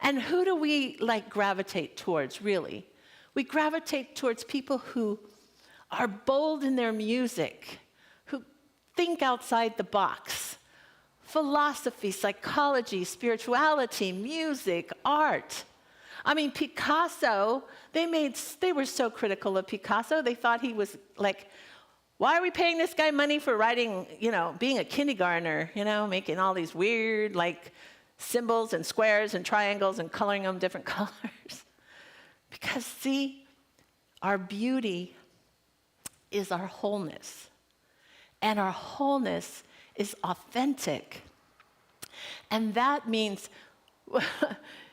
And who do we like gravitate towards, really? We gravitate towards people who are bold in their music, who think outside the box. Philosophy, psychology, spirituality, music, art. I mean, Picasso, they were so critical of Picasso, they thought he was like, why are we paying this guy money for writing, you know, being a kindergartner, you know, making all these weird, like, symbols and squares and triangles and coloring them different colors? Because, see, our beauty is our wholeness. And our wholeness is authentic. And that means,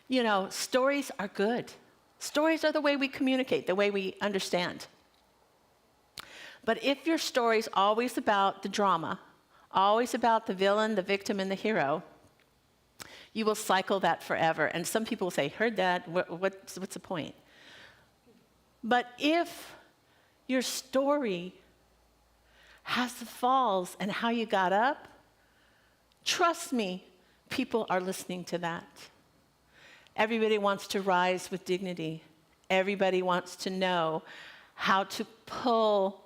you know, stories are good. Stories are the way we communicate, the way we understand. But if your story's always about the drama, always about the villain, the victim, and the hero, you will cycle that forever. And some people will say, heard that, what's the point? But if your story has the falls and how you got up, trust me, people are listening to that. Everybody wants to rise with dignity. Everybody wants to know how to pull,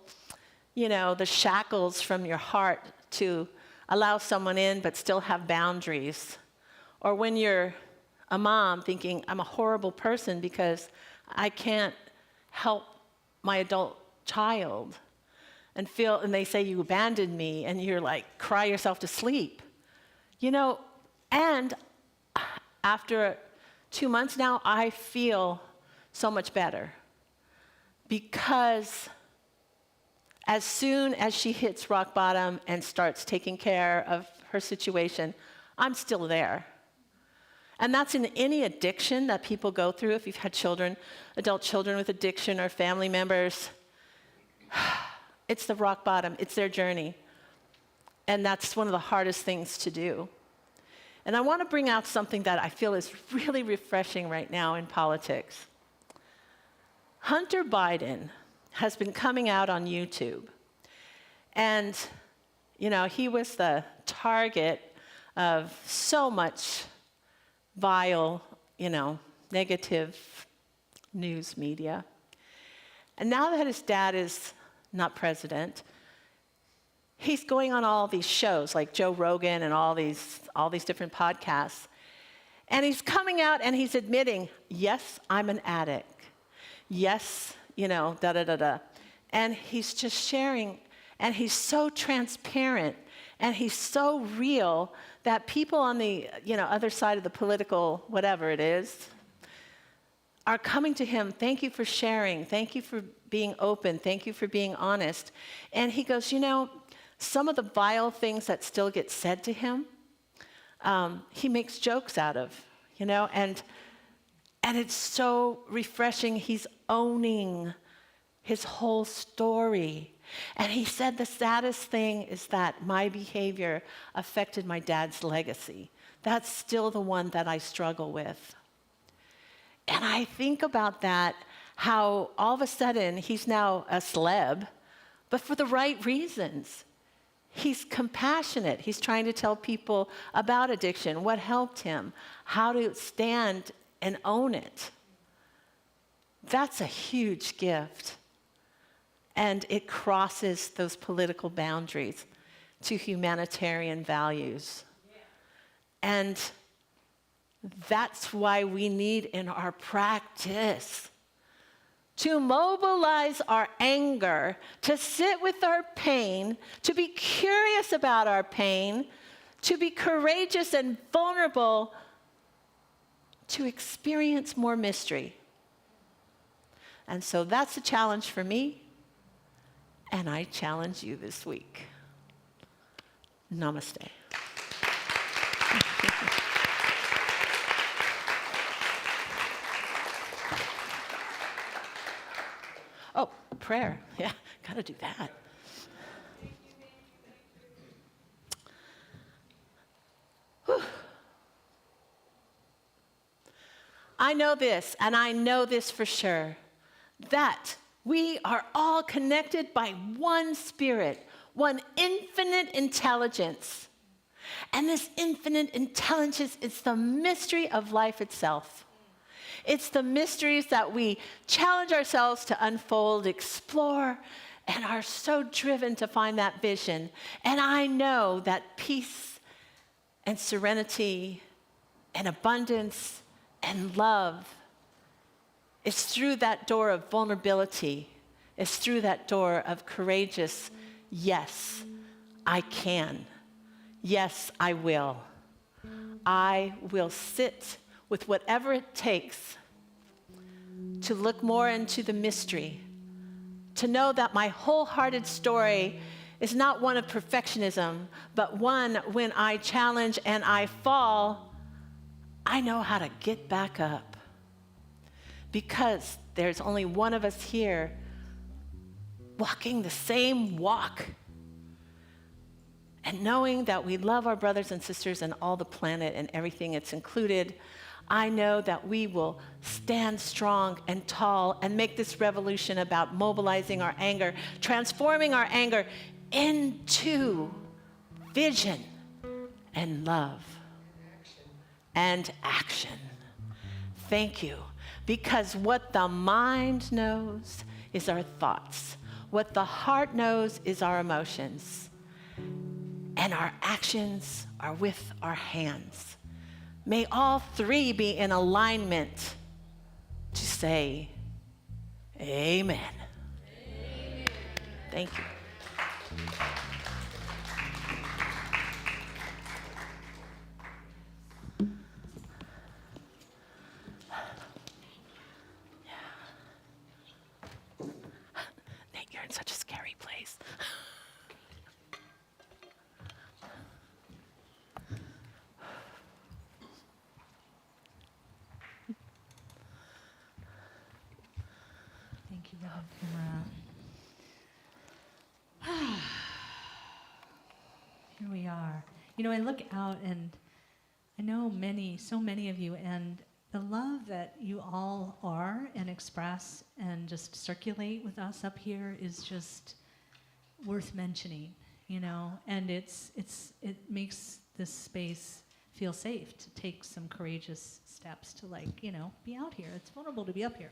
you know, the shackles from your heart to allow someone in but still have boundaries. Or when you're a mom thinking, I'm a horrible person because I can't help my adult child, and they say you abandoned me, and you're like, cry yourself to sleep. You know, and after 2 months now, I feel so much better. Because as soon as she hits rock bottom and starts taking care of her situation, I'm still there. And that's in any addiction that people go through. If you've had children, adult children with addiction or family members, it's the rock bottom. It's their journey. And that's one of the hardest things to do. And I want to bring out something that I feel is really refreshing right now in politics. Hunter Biden has been coming out on YouTube. And, you know, he was the target of so much vile, you know, negative news media. And now that his dad is not president, he's going on all these shows like Joe Rogan and all these different podcasts. And he's coming out and he's admitting, yes, I'm an addict. Yes, you know, da-da-da-da. And he's just sharing, and he's so transparent, and he's so real that people on the, you know, other side of the political whatever it is are coming to him, thank you for sharing, thank you for being open, thank you for being honest. And he goes, you know, some of the vile things that still get said to him, he makes jokes out of, you know, and it's so refreshing. He's owning his whole story. And he said the saddest thing is that my behavior affected my dad's legacy. That's still the one that I struggle with. And I think about that, how all of a sudden he's now a celeb, but for the right reasons. He's compassionate. He's trying to tell people about addiction, what helped him, how to stand and own it. That's a huge gift. And it crosses those political boundaries to humanitarian values. And that's why we need in our practice to mobilize our anger, to sit with our pain, to be curious about our pain, to be courageous and vulnerable, to experience more mystery. And so that's a challenge for me, and I challenge you this week. Namaste. Oh, prayer. Yeah, gotta do that. Whew. I know this, and I know this for sure, that We are all connected by one spirit, one infinite intelligence. And this infinite intelligence is the mystery of life itself. It's the mysteries that we challenge ourselves to unfold, explore, and are so driven to find that vision. And I know that peace and serenity and abundance and love is through that door of vulnerability. It's through that door of courageous, yes, I can. Yes, I will. I will sit with whatever it takes to look more into the mystery, to know that my wholehearted story is not one of perfectionism, but one when I challenge and I fall, I know how to get back up. Because there's only one of us here walking the same walk. And knowing that we love our brothers and sisters and all the planet and everything it's included, I know that we will stand strong and tall and make this revolution about mobilizing our anger, transforming our anger into vision and love and action. Thank you. Because what the mind knows is our thoughts. What the heart knows is our emotions. And our actions are with our hands. May all three be in alignment to say, amen. Amen. Thank you. Nate, you're in such a scary place. Thank you, Reverend Tamara. Here we are. You know, I look out and I know so many of you, and the love that you all are and express and just circulate with us up here is just worth mentioning, you know, and it makes this space feel safe to take some courageous steps to, like, you know, be out here. It's vulnerable to be up here.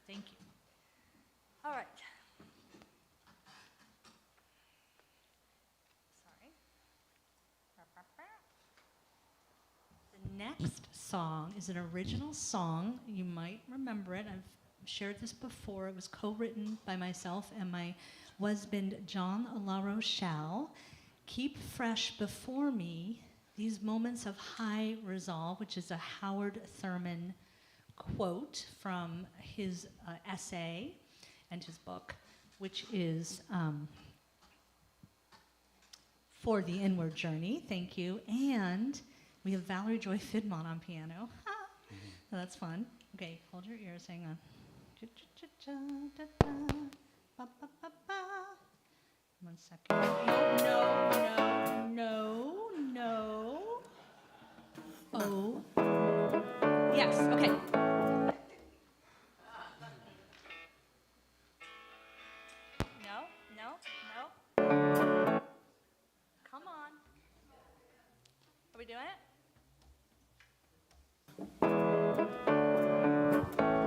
Thank you. All right. Sorry. The next song is an original song. You might remember it. I've shared this before. It was co-written by myself and my husband, John La Rochelle. Keep fresh before me these moments of high resolve, which is a Howard Thurman quote from his essay and his book, which is For the Inward Journey. Thank you. And we have Valerie Joy Fidmont on piano. So that's fun. Okay, hold your ears. Hang on. One second. No. Oh. Yes, okay. No. Come on. Are we doing it?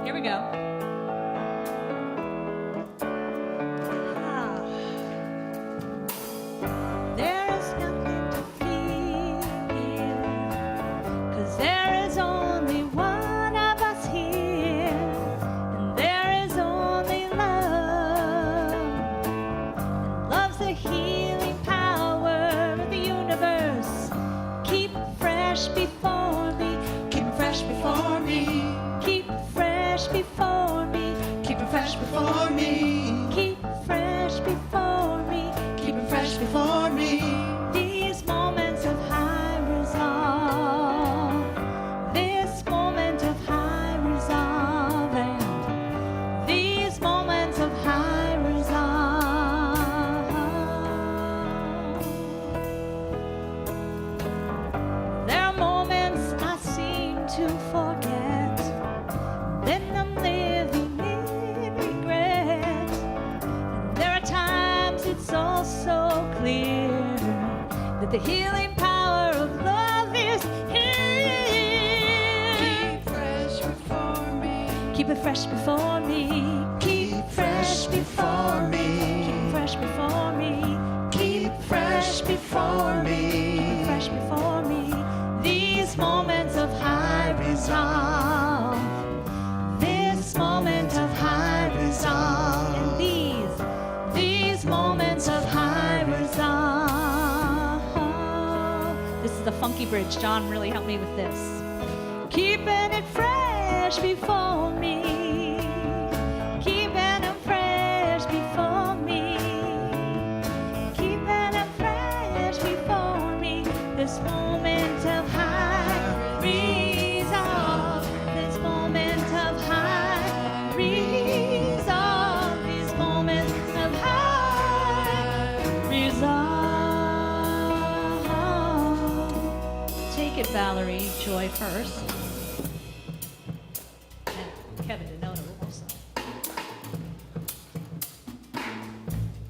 Here we go. There's nothing to fear here, 'cause there is only one of us here, and there is only love. And love's the healing power of the universe. Keep fresh before me, keep it fresh before me, keep it fresh before me, keep it fresh before me, keep it fresh before me, keep it fresh before me. These moments of high resolve, this moment of high resolve, and these moments of high resolve. that the healing power of love is here. Keep fresh before me. Keep it fresh before me. Keep fresh before me. Keep fresh before me. Keep fresh before me. Keep fresh before me. These moments of high resolve. This moment of high resolve. And these moments of high resolve. This is the funky bridge. John really helped me with this. Keeping it fresh before me. Keeping it fresh before me. Keeping it fresh before me. This moment of high resolve. This moment of high resolve. These moments of high resolve. Take it, Valerie. Joy first. And Kevin Denoto also.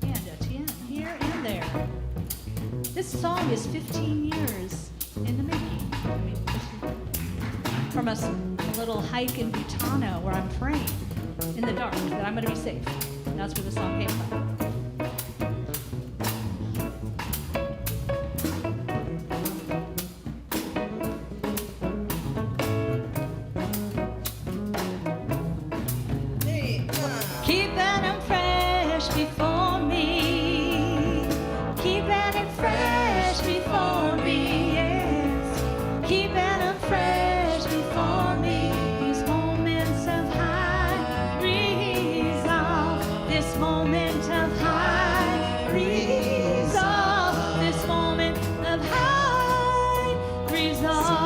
And Etienne, here and there. This song is 15 years in the making. I mean, from a little hike in Butano where I'm praying in the dark that I'm going to be safe. That's where the song came from. Keeping them fresh before me. Keeping it fresh before me, yes. Keeping them fresh before me. These moments of high resolve. This moment of high resolve. This moment of high resolve.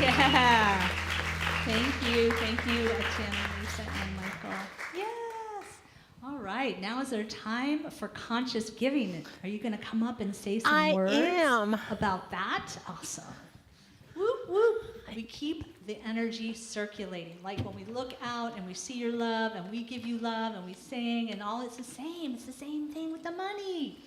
Yeah. Thank you, Etienne, Lisa, and Michael. Yes. All right. Now is our time for conscious giving. Are you going to come up and say some words am. about that? Awesome. Whoop, whoop. We keep the energy circulating. Like when we look out and we see your love and we give you love and we sing and all, it's the same. It's the same thing with the money.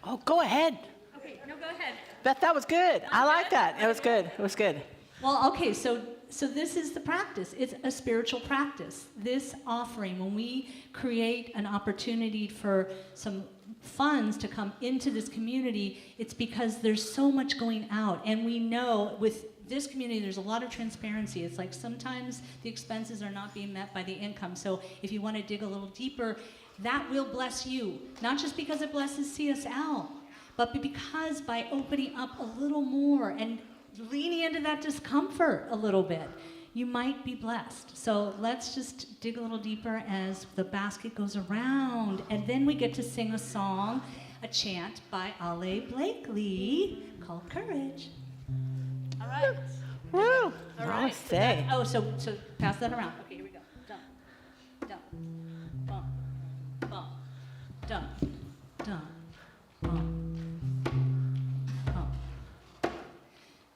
Oh, go ahead. Okay, no, go ahead. Beth, that was good. I like that. It was good. It was good. Well, okay, so this is the practice. It's a spiritual practice. This offering, when we create an opportunity for some funds to come into this community, it's because there's so much going out. And we know with this community, there's a lot of transparency. It's like sometimes the expenses are not being met by the income. So if you want to dig a little deeper, that will bless you. Not just because it blesses CSL, but because by opening up a little more and leaning into that discomfort a little bit, you might be blessed. So let's just dig a little deeper as the basket goes around. And then we get to sing a song, a chant by Ale Blakely called Courage. All right. Woo. All right. Namaste. Oh, so pass that around. Okay, here we go. Dum, dum, bum, bum, dum, dum, bum.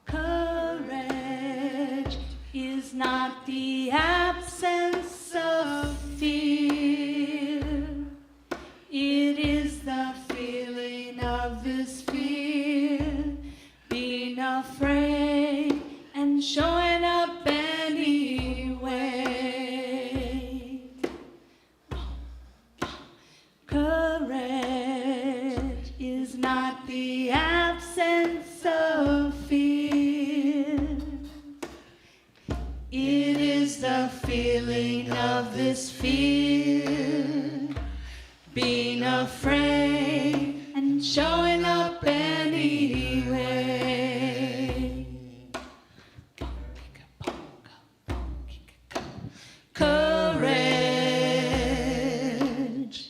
Courage is not the absence of fear. It is the feeling of this fear, being afraid and showing up anyway. Courage is not the absence of fear. It is the feeling of this fear, being afraid and showing up anyway. Courage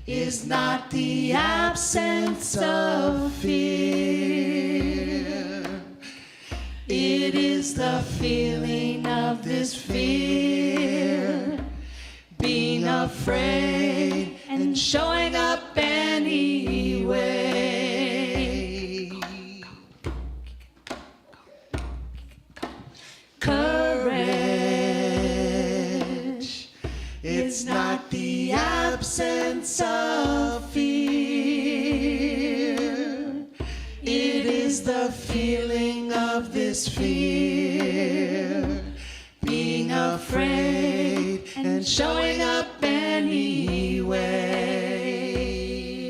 is not the absence of fear. It is the feeling of this fear, being afraid and showing up anyway. Courage It's not the absence of fear. It is the feeling of this fear. Being afraid and showing up anyway.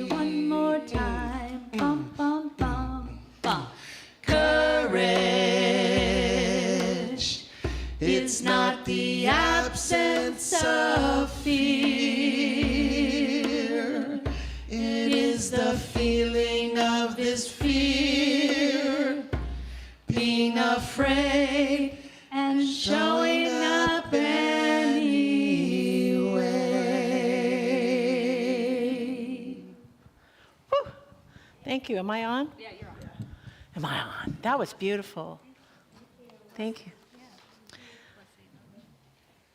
One more time. Bum, bum, bum, bum. Courage. It's not the absence of fear. It is the feeling of this fear. Being afraid And showing up anyway. Whew. Thank you. Am I on? Yeah, you're on. Am I on? That was beautiful. Thank you.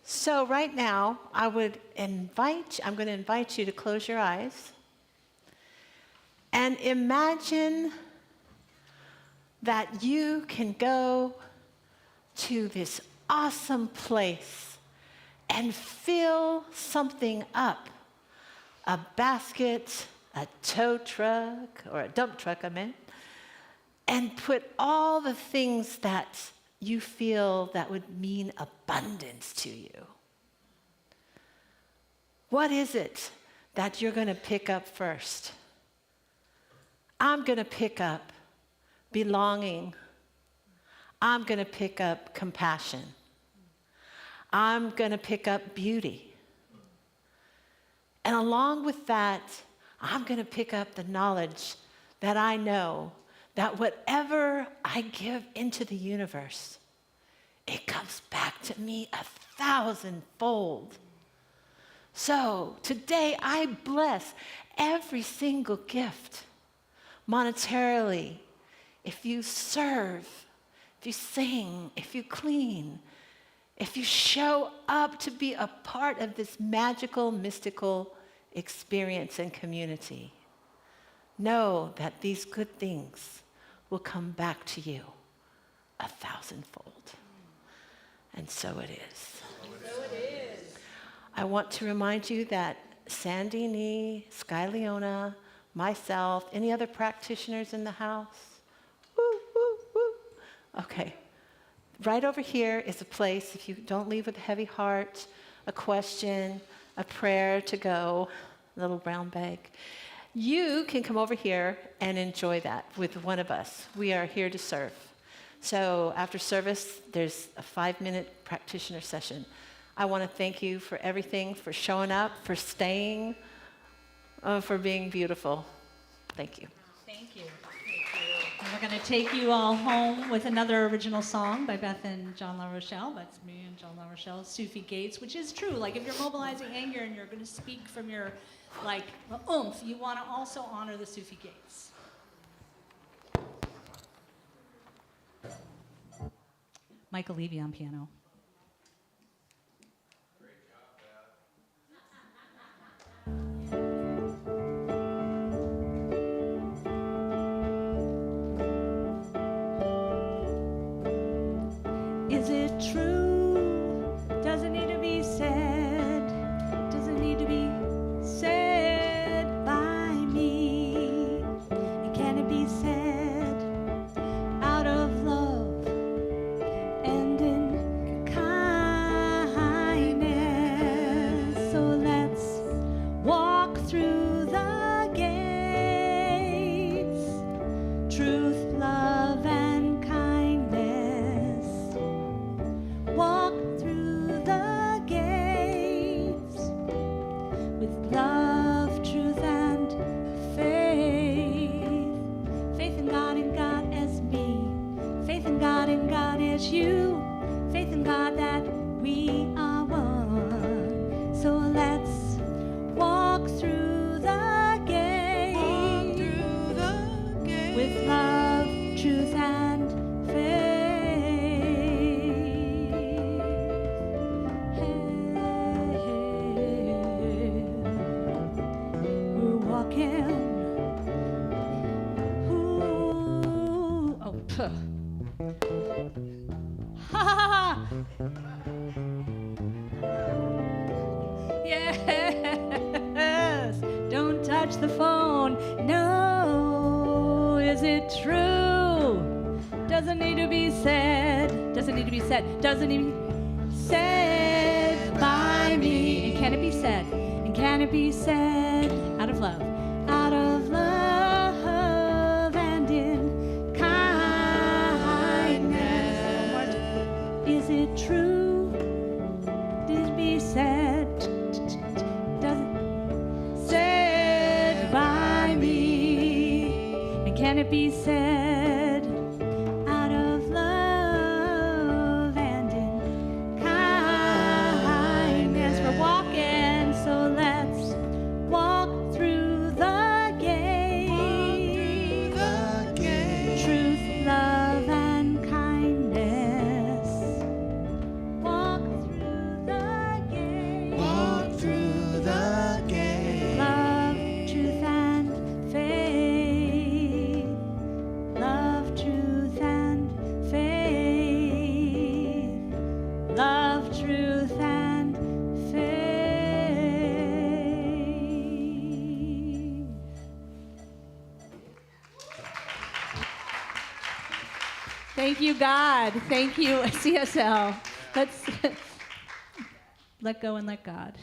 So right now, I'm going to invite you to close your eyes and imagine that you can go to this awesome place and fill something up. A basket, a tow truck, or a dump truck, I meant, and put all the things that you feel that would mean abundance to you. What is it that you're going to pick up first? I'm going to pick up belonging. I'm going to pick up compassion. I'm going to pick up beauty. And along with that, I'm going to pick up the knowledge that I know that whatever I give into the universe, it comes back to me 1,000-fold. So today I bless every single gift monetarily. If you serve, if you sing, if you clean, if you show up to be a part of this magical, mystical experience and community, know that these good things will come back to you 1,000-fold. And so it is. I want to remind you that Sandy, Nee, Sky Leona, myself, any other practitioners in the house? Woo, woo, woo. Okay. Right over here is a place, if you don't leave with a heavy heart, a question, a prayer to go, a little brown bag. You can come over here and enjoy that with one of us. We are here to serve. So after service, there's a 5-minute practitioner session. I want to thank you for everything, for showing up, for staying, for being beautiful. Thank you. Thank you. And we're going to take you all home with another original song by Beth and John LaRochelle. That's me and John LaRochelle, Sufi Gates, which is true. Like if you're mobilizing anger and you're going to speak from your oomph, you want to also honor the Sufi Gates. Michael Levy on piano. Is it true? Does it need to be said? Does it need to be said by me? And can it be said out of love and in kindness? So let's walk through the gates, truth, love, and kindness. Walk through the gates with love, truth, and faith. Faith in God and God as me. Faith in God and God as you. Faith in God that we are one. So let's walk through the gates. Walk through the gates With love, truth, and faith. We're walking. Ooh, oh, puh. Ha ha ha! Yeah. the phone. No, is it true? Doesn't need to be said. Doesn't need to be said. Doesn't need said by me. And can it be said? And can it be said out of love? Out of love and in kindness. Is it true? Did it be said? Doesn't said by me? And can it be said out of love and in kindness? We're walking, so let's walk through the gate. Truth, love, and kindness. Walk through the gate. Walk through the gate. Love, truth, and faith. Love, truth, and faith. Love, truth, and faith. Thank you, God. Thank you, CSL. Let's let go and let God.